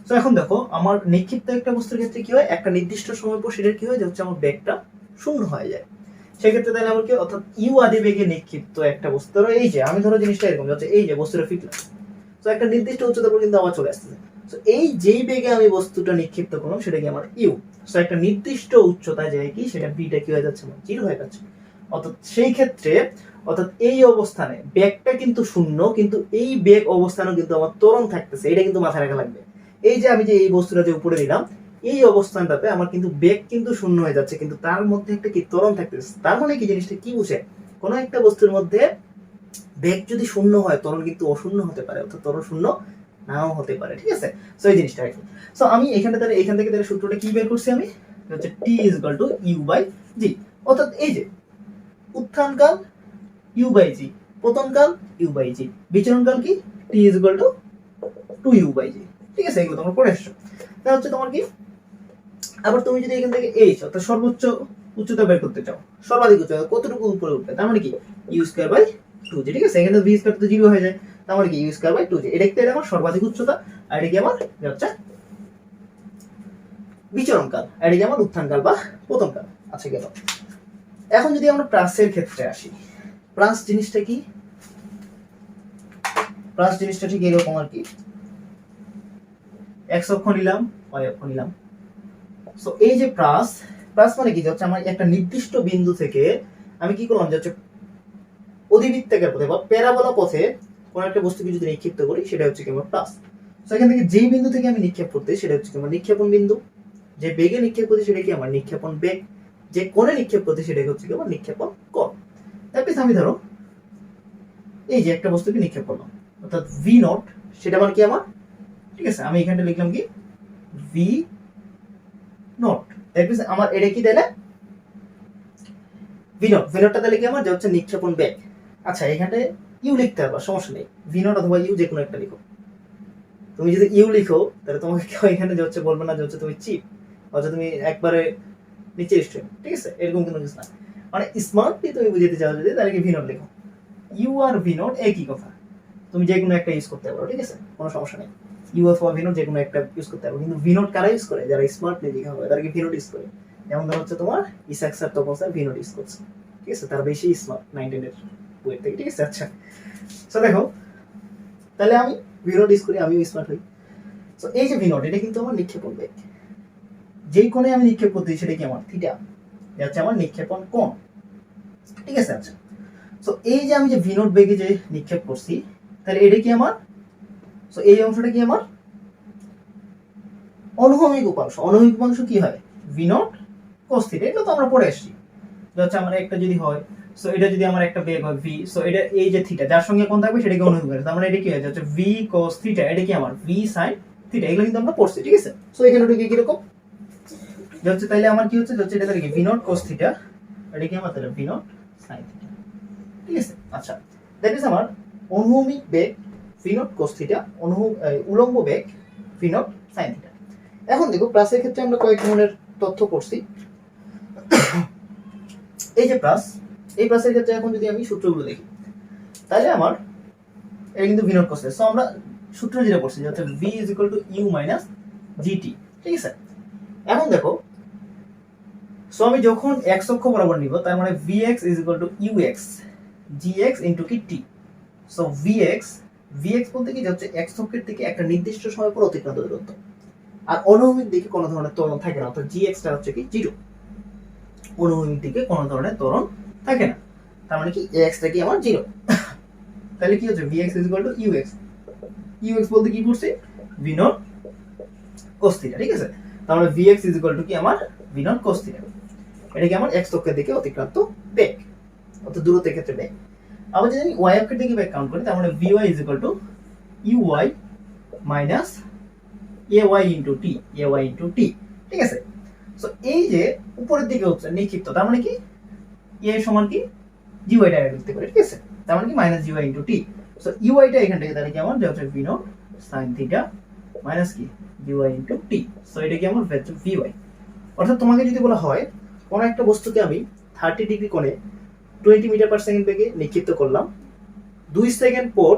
তো এখন দেখো আমার নিক্ষিপ্ত একটা বস্তুর ক্ষেত্রে কি হয়, একটা নির্দিষ্ট সময় পর সেটার কি হয় যে হচ্ছে আমার বেগটা শূন্য হয়ে যায়। সেক্ষেত্রে তাহলে আমার কি, অর্থাৎ ইউ আদি বেগে নিক্ষিপ্ত একটা বস্তু, ধরো এই যে আমি ধরো জিনিসটা এরকম হচ্ছে, এই যে বস্তুটা ফিকলাম, তো একটা নির্দিষ্ট উচ্চতার পর কিন্তু আবার চলে আসতেছে। তো এই যেই বেগে আমি বস্তুটা নিক্ষিপ্ত করলাম সেটা কি আমার ইউ। তো একটা নির্দিষ্ট উচ্চতায় যায় কি সেটা বিটা কি হয়ে যাচ্ছে, আমার জিরো হয়ে যাচ্ছে। অর্থাৎ সেই ক্ষেত্রে অর্থাৎ এই অবস্থানে বেগটা কিন্তু শূন্য, কিন্তু এই বেগ অবস্থানেও কিন্তু আমার ত্বরণ থাকতেছে, এটা কিন্তু মাথায় রাখা লাগবে। এই যে আমি যে এই বস্তুটা যে উপরে দিলাম, এই অবস্থানটাতে আমার কিন্তু বেগ কিন্তু শূন্য হয়ে যাচ্ছে, কিন্তু তার মধ্যে একটা কি ত্বরণ থাকতেছে। তার মানে কি জিনিসটা কি বুঝে, কোনো একটা বস্তুর মধ্যে বেগ যদি শূন্য হয় ত্বরণ কিন্তু অশূন্য হতে পারে, অর্থাৎ ত্বরণ শূন্য নাও হতে পারে, ঠিক আছে? সো এই জিনিসটা আর কি। সো আমি এখানে তাহলে এখান থেকে তাহলে সূত্রটা কি বের করছি, আমি হচ্ছে t = u/g, অর্থাৎ এই যে উত্থানকাল u/g, পতনকাল u/g, বিচরণকাল কি t = 2u/g, ঠিক আছে? এগুলো তোমরা পড়ে আসছো। তাহলে হচ্ছে তোমার কি, আবার তুমি যদি এখান থেকে h অর্থাৎ সর্বোচ্চ উচ্চতা বের করতে চাও, সর্বাধিক উচ্চতা কতটুকু উপরে উঠবে, তার মানে কি u²/2g, ঠিক আছে? এখানে v² তো 0 হয়ে যায়, তার মানে কি u²/2g, এটা কি আমার সর্বাধিক উচ্চতা, আর এটা কি আমার হচ্ছে বিচরণকাল, আর এটা কি আমার উত্থানকাল বা পতনকাল। আচ্ছা গেল। এখন যদি আমরা প্রাসের ক্ষেত্রে আসি, প্রাস জিনিসটা কি, প্রাস জিনিসটা ঠিক এরকম আর কি, x অক্ষ নিলাম, y অক্ষ নিলাম। সো এই যে প্রাস, প্রাস মানে কি হচ্ছে আমার একটা নির্দিষ্ট বিন্দু থেকে আমি কি করলাম যে হচ্ছে অধিবৃত্তাকার পথে বা প্যারাবোলা পথে কোন একটা বস্তুকে যদি নিক্ষিপ্ত করি সেটা হচ্ছে কি আমার প্রাস। সো এখান থেকে যেই বিন্দু থেকে আমি নিক্ষেপ করতে সেটা হচ্ছে কি আমার নিক্ষেপণ বিন্দু, যে বেগে নিক্ষেপ করতে সেটা কি আমার নিক্ষেপণ বেগ, যে কোণে নিক্ষেপ করতে সেটা হচ্ছে কি আমার নিক্ষেপণ কোণ। তারপরে আমি ধরো এই যে একটা বস্তুকে নিক্ষেপ করলাম, অর্থাৎ v0, সেটা মানে কি আমার, ঠিক আছে? আমি এখানটা লিখলাম কি v0, তারপরে আমার এটা কি তাহলে v0, v0টা তাহলে কি আমার যে হচ্ছে নিক্ষেপণ বেগ। আচ্ছা এখানে ইউ লিখতে হবে, সমস্যা নেই, v0 অথবা ইউ যে কোনো একটা লিখো। তুমি যদি ইউ লিখো তাহলে তোমাকে কেউ এখানে যে হচ্ছে বলবে না যে হচ্ছে তুমি চিপ, অথবা তুমি একবারে নিচে স্টুডেন্ট, ঠিক আছে? এরকম কোনো কিছু না, মানে স্মার্টলি তুমি বুঝাতে চাও যদি তাহলে কি v0 লিখো। ইউ আর v0 একই কথা, তুমি যে কোনো একটা ইউজ করতে পারো, ঠিক আছে? কোনো সমস্যা নেই, ইউ অথবা v0 যে কোনো একটা ইউজ করতে পারো। কিন্তু v0 কারা ইউজ করে, যারা স্মার্টলি লেখা হয় তারা কি v0 ইউজ করে। যেমন ধরো হচ্ছে তোমার Isaac sir Tapan sir v0 use করছে, ঠিক আছে? তার বেশি স্মার্ট 19 এর বইয়ের থেকে, ঠিক আছে? আচ্ছা সো দেখো তাহলে আমি v0 ইউজ করি, আমিও স্মার্ট হই। সো এই যে v0, এটা কিন্তু আমার নিক্ষেপণ বেগ, যেই কোণে আমি নিক্ষেপ করতে সেটা কি আমার থিটা, এটা হচ্ছে আমার নিক্ষেপণ কোণ, ঠিক আছে? আচ্ছা সো এই যে আমি যে v0 বেগে যে নিক্ষেপ করছি, তাহলে এটা কি আমার, সো এই অংশটা কি আমার অনুভূমিক উপাংশ। অনুভূমিক উপাংশ কি হয় v0 cos θ, এটা তো আমরা পড়ে আসছি। হচ্ছে আমার একটা যদি হয়, সো এটা যদি আমার একটা বেগ হয় v, সো এটা এই যে থিটা যার সঙ্গে কোণ থাকবে সেটাকে অনুভূমিক, তার মানে এটা কি হয় হচ্ছে v cos θ, এটা কি আমার v sin θ, এগুলো কিন্তু আমরা পড়ছি, ঠিক আছে? সো এখানে ওটা কি রকম যে হচ্ছে, তাহলে আমার কি হচ্ছে এটা তাহলে কি v0 cos θ, এটা কি আমার তাহলে v0 sin θ, ঠিক আছে? আচ্ছা দ্যাট ইজ আমার অনুভূমিক বেগ v0 cos θ, উলম্ব বেগ v0 sin θ। এখন দেখো প্লাসের ক্ষেত্রে আমরা কয়েক ধরনের তথ্য পড়ছি। এই যে প্লাস, এই প্লাসের ক্ষেত্রে এখন যদি আমি সূত্রগুলো দেখি তাহলে আমার এটা কিন্তু v0 cos θ। সো আমরা সূত্র যেটা পড়ছি যে হচ্ছে v = u - gt, ঠিক আছে? এখন দেখো সো আমি যখন x অক্ষ বরাবর নিব তার মানে vx = ux, gx ইনটু কি t। সো vx বলতে কি হচ্ছে x অক্ষের থেকে একটা নির্দিষ্ট সময় পর অতিক্রান্ত দূরত্ব, আর অনুভূমিক দিকে কোনো ধরনের ত্বরণ থাকে না, অর্থাৎ gx টা হচ্ছে কি 0, অনুভূমিক দিকে কোনো ধরনের ত্বরণ থাকে না, তার মানে কি x টা কি আমার 0। তাহলে কি হচ্ছে vx ux বলতে কি করছে v নট cos θ, ঠিক আছে। তার মানে vx কি আমার v নট cos θ, এটা কি আমার x অক্ষের দিকে অতিক্রান্ত বেগ, অর্থাৎ দূরত্বের ক্ষেত্রে বেগ। আবার যদি আমি y অক্ষের দিকে বেগ কাউন্ট করি, তার মানে vy uy minus ay into t, ঠিক আছে। সো এই যে উপরের দিকে হচ্ছে নিক্ষিপ্ত, তার মানে কি a সমান কি gy ডাইরেক্ট লিখতে পারি, ঠিক আছে। তার মানে কি minus gy into t। So uy টা এখান থেকে তাহলে কি আমার যে হচ্ছে v নট sin θ মাইনাস কি gy ইনটু t। সো এটা কি আমার ভেক্টর vy। অর্থাৎ তোমাকে যদি বলা হয় কোন একটা বস্তুকে আমি 30 ডিগ্রি কোণে 20 মিটার পার সেকেন্ড বেগে নিক্ষিপ্ত করলাম, 2 সেকেন্ড পর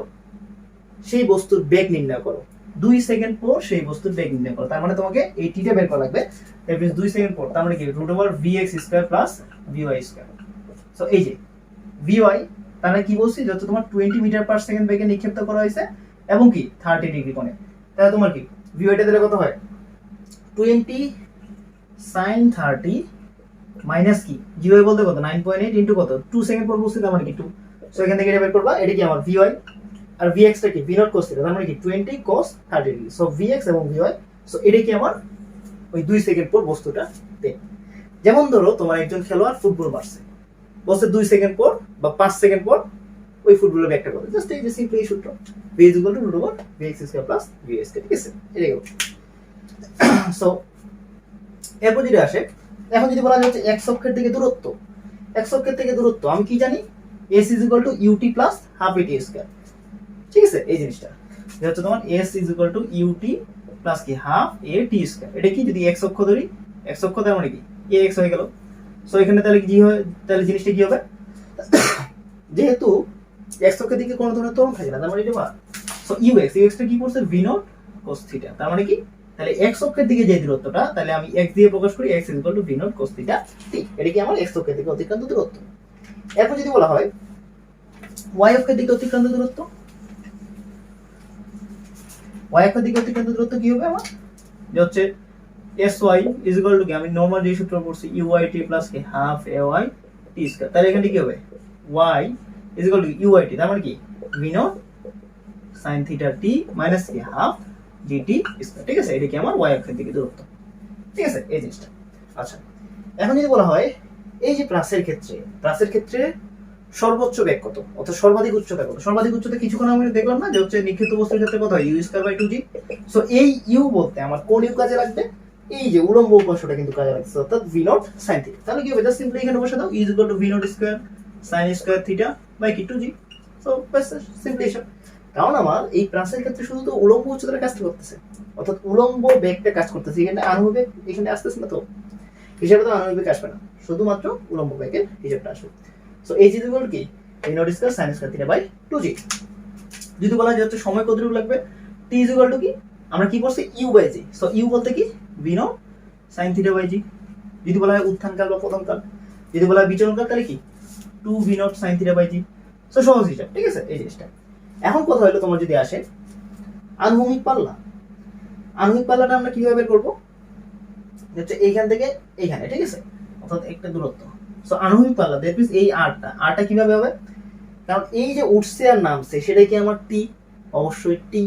সেই বস্তুর বেগ নির্ণয় করো, 2 সেকেন্ড পর সেই বস্তুর বেগ নির্ণয় করো, তার মানে তোমাকে এই টিটা বের করা লাগবে। দ্যাট মিন্স 2 সেকেন্ড পর, তার মানে কি √vx square plus vy square. So এই যে vy, তার মানে কি বলছি যত তোমার 20 মিটার পার সেকেন্ড বেগে নিক্ষিপ্ত করা হয়েছে এবং কি 30 ডিগ্রি কোণে, তাহলে তোমার কি vy টা দিলে কত হয় 20 sin 30 মাইনাস কি gy বলতে কত 9.8 ইনটু কত 2 সেকেন্ড পর বসছে, তার মানে কি 2। সো এখান থেকে এটা বের করবা, এটা কি আমার vy আর vx টা কি v নট cos θ, তার মানে কি 20 cos 30 ডিগ্রি। সো vx এবং vy, সো এটা কি আমার ওই 2 সেকেন্ড পর বস্তুটা বেগ। যেমন ধরো তোমার একজন খেলোয়াড় ফুটবল মারছে, বলছে 2 সেকেন্ড পর বা 5 সেকেন্ড পর ওই ফুটবলের বেগটা কত, জাস্ট এই যে সিম্পল এই সূত্র v √vx square plus vy square, ঠিক আছে। এটাই হলো। সো এরপর যেটা আসে, এখন যদি বলা হচ্ছে x অক্ষের থেকে দূরত্ব, x অক্ষের থেকে দূরত্ব আমি কি জানি s ut plus half at square, ঠিক আছে। এই জিনিসটা এটা হচ্ছে তোমার s ut প্লাস কি হাফ at স্কয়ার। এটা কি যদি x অক্ষ ধরি, x অক্ষ তার মানে কি ax হয়ে গেল। সো এখানে তাহলে কি হয়, তাহলে জিনিসটা কি হবে, যেহেতু x অক্ষের দিকে কোনো ধরনের ত্বরণ থাকে না, তার মানে এটা বা সো ux টা কি করছে v নট cos θ, তার মানে কি তাহলে x অক্ষের দিকে যে দূরত্বটা, তাহলে আমি x দিয়ে প্রকাশ করি, x v not cos θ t, এটা কি আমার x অক্ষের দিকে অতিক্রান্ত দূরত্ব। এরপর যদি বলা হয় y অক্ষের দিকে অতিক্রান্ত দূরত্ব, y অক্ষের দিকে অতিক্রান্ত দূরত্ব কি হবে আমার, যে হচ্ছে sy কি আমি নরমাল যে সূত্র পড়ছি uyt প্লাস কি হাফ ay t স্কয়ার, তাহলে এখানে কি হবে y uyt, তার মানে কি v naught sin θ t minus কি হাফ gt স্কয়ার, ঠিক আছে। এটা কি আমার y অক্ষের দিকে দূরত্ব, ঠিক আছে এই জিনিসটা। আচ্ছা, এখন যদি বলা হয় এই যে প্লাসের ক্ষেত্রে সর্বোচ্চ বেগ কত, অর্থাৎ সর্বাধিক উচ্চতা কত, সর্বাধিক উচ্চতা কিছুক্ষণ আমি দেখলাম না যে হচ্ছে নিক্ষিপ্ত বস্তুর ক্ষেত্রে কত হয় u square by 2g। So এই u বলতে আমার কোন u কাজে লাগবে, এই যে উলম্ব উপাংশটা কিন্তু কাজে লাগছে, অর্থাৎ v নট sin θ। তাহলে কি হবে, জাস্ট সিম্পলি এখানে বসে দাও u v not square sin square θ by কি 2g। সো বাস সিম্পলি হিসাব। কারণ আমার এই প্লাসের ক্ষেত্রে শুধু তো উলম্ব উচ্চতাটা কাজ করতেছে, অর্থাৎ উলম্ব বেগটা কাজ করতেছে, এখানে আনুভূমিক এখানে আসতেছে না, তো হিসাবে তো আনুভূমিক আসবে না, শুধুমাত্র উলম্ব বেগের হিসাবটা আসবে। সো এই জিনিস বল কি v not square sin square θ by 2g। যদি বলা যায় হচ্ছে সময় কতটুকু লাগবে, t কি আমরা কি করছি u by g। So u বলতে কি v naught sin θ by g। যদি বলা হয় উত্থান কাল বা পতন কাল, যদি বলা হয় বিচলন কাল, তাহলে কি 2 v naught sin θ by g। So সহজ হিসাব, ঠিক আছে এই জিনিসটা। এখন কথা হলো তোমার যদি আসে আনুভূমিক পাল্লাটা আমরা কিভাবে বের করব, হচ্ছে এইখান থেকে এইখানে, ঠিক আছে, অর্থাৎ একটা দূরত্ব। সো আনুভূমিক পাল্লা দ্যাট মিন্স এই আরটা কিভাবে হবে, কারণ এই যে উঠছে আর নামছে সেটাই কি আমার টি, অবশ্যই টি,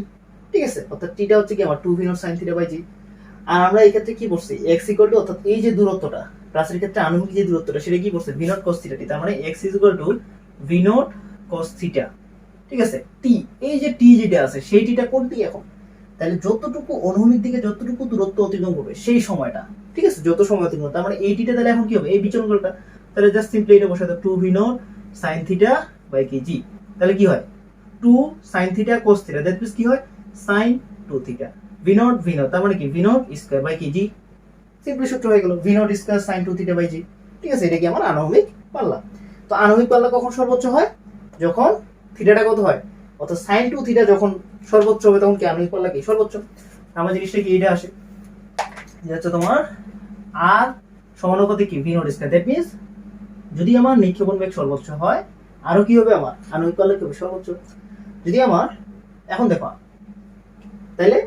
ঠিক আছে। অর্থাৎ টিটা হচ্ছে কি আমার 2 v naught sin θ by g। আর আমরা এই ক্ষেত্রে কি বলছি x ইকুয়াল টু, অর্থাৎ এই যে দূরত্বটা প্লাসের ক্ষেত্রে আনুভূমিক যে দূরত্বটা সেটা কি বলছে v নট cos θ t, তার মানে x equal to v not cos θ, ঠিক আছে। টি, এই যে টি যেটা আছে সেই টিটা কোনটি এখন, তাহলে যতটুকু অনুভূমিক দিকে যতটুকু দূরত্ব অতিক্রম করবে সেই সময়টা, ঠিক আছে, যত সময় অতিক্রম, তার মানে এই টিটা তাহলে এখন কি হবে এই বিচলন কালটা, তাহলে জাস্ট সিম্পলি এটা বসাতে 2 v নট sin θ বাই কি g। তাহলে কি হয় 2 sin θ cos θ, দ্যাট মিন্স কি হয় sin 2 θ, v নট তার মানে কি v নট স্কয়ার বাই কি g। সিম্পলি সূত্র হয়ে গেল v not square sin 2 θ by g, ঠিক আছে। এটা কি আমার আনুভূমিক পাল্লা। তো আনুভূমিক পাল্লা কখন সর্বোচ্চ হয়, যখন থিটাটা কত হয়, অর্থাৎ sin 2 θ যখন সর্বোচ্চ হবে তখন কি আনুভূমিক পাল্লা কি সর্বোচ্চ। আমার জিনিসটা কি এটা আসে যে হচ্ছে তোমার r সমানুপাতিক কি v not square, that means যদি আমার নিক্ষেপণ বেগ সর্বোচ্চ হয় আরো কি হবে আমার আণবিক পাল্লা কি হবে সর্বোচ্চ। যদি আমার এখন দেখো তাহলে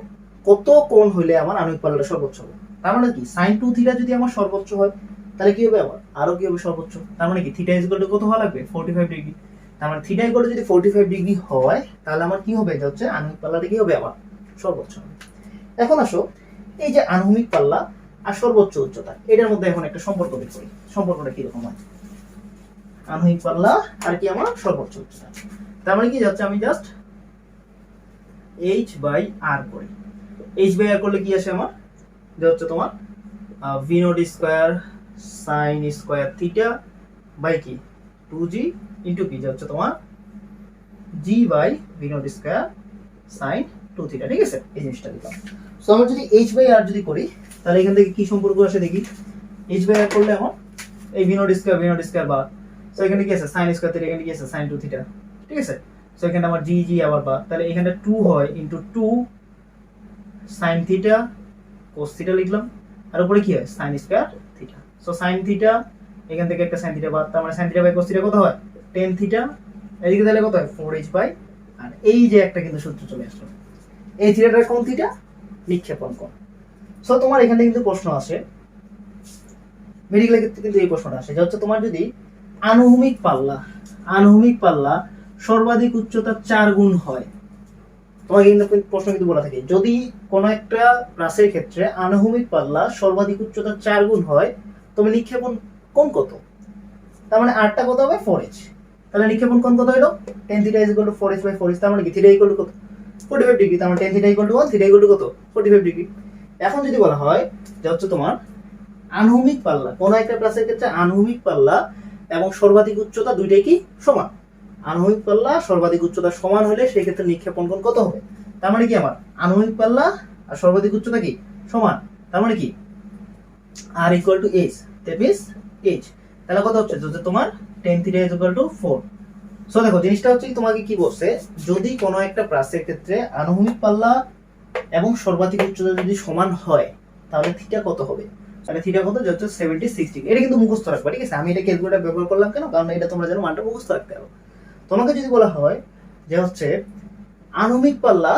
কত কোণ হইলে আমার আণবিক পাল্লাটা সর্বোচ্চ হবে, তার মানে কি sin 2 থিটা যদি আমার সর্বোচ্চ হয় তাহলে কি হবে আমার আরো কি হবে সর্বোচ্চ, তার মানে কি থিটা ইকুয়াল টু কত হওয়া লাগবে 45 ডিগ্রি। তার মানে থিটা ইকুয়াল টু যদি 45 ডিগ্রি হয় তাহলে আমার কি হবে, এটা হচ্ছে আণবিক পাল্লাটা কি হবে আমার সর্বোচ্চ হবে। এখন আসো এই যে আণবিক পাল্লা আর সর্বোচ্চ উচ্চতা এটার মধ্যে এখন একটা সম্পর্ক বের করি, সম্পর্কটা কি রকম হয়। আণবিক পাল্লা আর কি আমার সর্বোচ্চ উচ্চতা, তার মানে কি যাচ্ছে আমি জাস্ট h/r করি। h/r করলে কি আসে আমার, যে হচ্ছে তোমার v not square sin square theta by কি 2g ইনটু কি, যে হচ্ছে তোমার g by v not square sin 2 theta. ঠিক আছে, এই জিনিসটা দিলাম। সো আমরা যদি h/r যদি করি তাহলে এখান থেকে কি সম্পর্ক আসে দেখি। h/r করলে আমার এই v নট স্কয়ার বা সো এখানে কি আছে sin স্কয়ার থিটা, এখানে কি আছে sin 2 থিটা। ঠিক আছে, সো এখানে আমার g আবার বা তাহলে এখানে 2 হয় into 2 sin theta cos theta লিখলাম, আর উপরে কি হয় sin square theta. So sin theta এখান থেকে একটা sin থিটা বাদ, তার মানে sin theta by cos theta কত হয় tan থিটা, এদিকে তাহলে কত হয় 4h বাই, আর এই যে একটা কিন্তু সূত্র চলে আসলো, এই থিটাটার কোণ থিটা, নিক্ষেপণ কোণ। সো তোমার এখানে কিন্তু প্রশ্ন আসে মেডিকেলের ক্ষেত্রে কিন্তু এই প্রশ্নটা আসে যে হচ্ছে তোমার যদি আনুভূমিক পাল্লা সর্বাধিক উচ্চতা 4 গুণ হয়, তোমাকে কিন্তু প্রশ্ন কিন্তু বলা থাকে যদি কোন একটা প্লাসের ক্ষেত্রে আনুভূমিক পাল্লা সর্বাধিক উচ্চতা 4 গুণ হয় তবে নিক্ষেপণ কোণ কত, তার মানে আরটা কত হবে 4h, তাহলে নিক্ষেপণ কোণ কত হলো tan θ = 4h বাই 4h, তার মানে কি θ = কত 45 ডিগ্রি, তার মানে tan θ = 1, θ = কত 45 ডিগ্রি। এখন যদি বলা হয় যে হচ্ছে তোমার আনুভূমিক পাল্লা কোন একটা প্লাসের ক্ষেত্রে আনুভূমিক পাল্লা এবং সর্বাধিক উচ্চতা দুইটাই কি সমান, আনুভূমিক পাল্লা সর্বাধিক উচ্চতা সমান হলে সেই ক্ষেত্রে নিক্ষেপণ কোণ কত হবে, তার মানে কি আমার আনুভূমিক পাল্লা আর সর্বাধিক উচ্চতা কি সমান, তার মানে কি r = h, that means h, তাহলে কত হচ্ছে যদি তোমার tan θ = 4। সো দেখো জিনিসটা হচ্ছে তোমাকে কি বলছে, যদি কোন একটা প্লাসের ক্ষেত্রে আনুভূমিক পাল্লা এবং সর্বাধিক উচ্চতা যদি সমান হয় তাহলে থিটা কত হবে, তাহলে থিটা কত যে হচ্ছে 76 ডিগ্রি। এটা কিন্তু মুখস্থ রাখবা, ঠিক আছে, আমি এটা ক্যালকুলেটর ব্যবহার করলাম কেন, কারণ এটা তোমরা যেন মানটা মুখস্থ রাখতে পারো। তোমাকে যদি বলা হয় যে হচ্ছে আনুভূমিক পাল্লা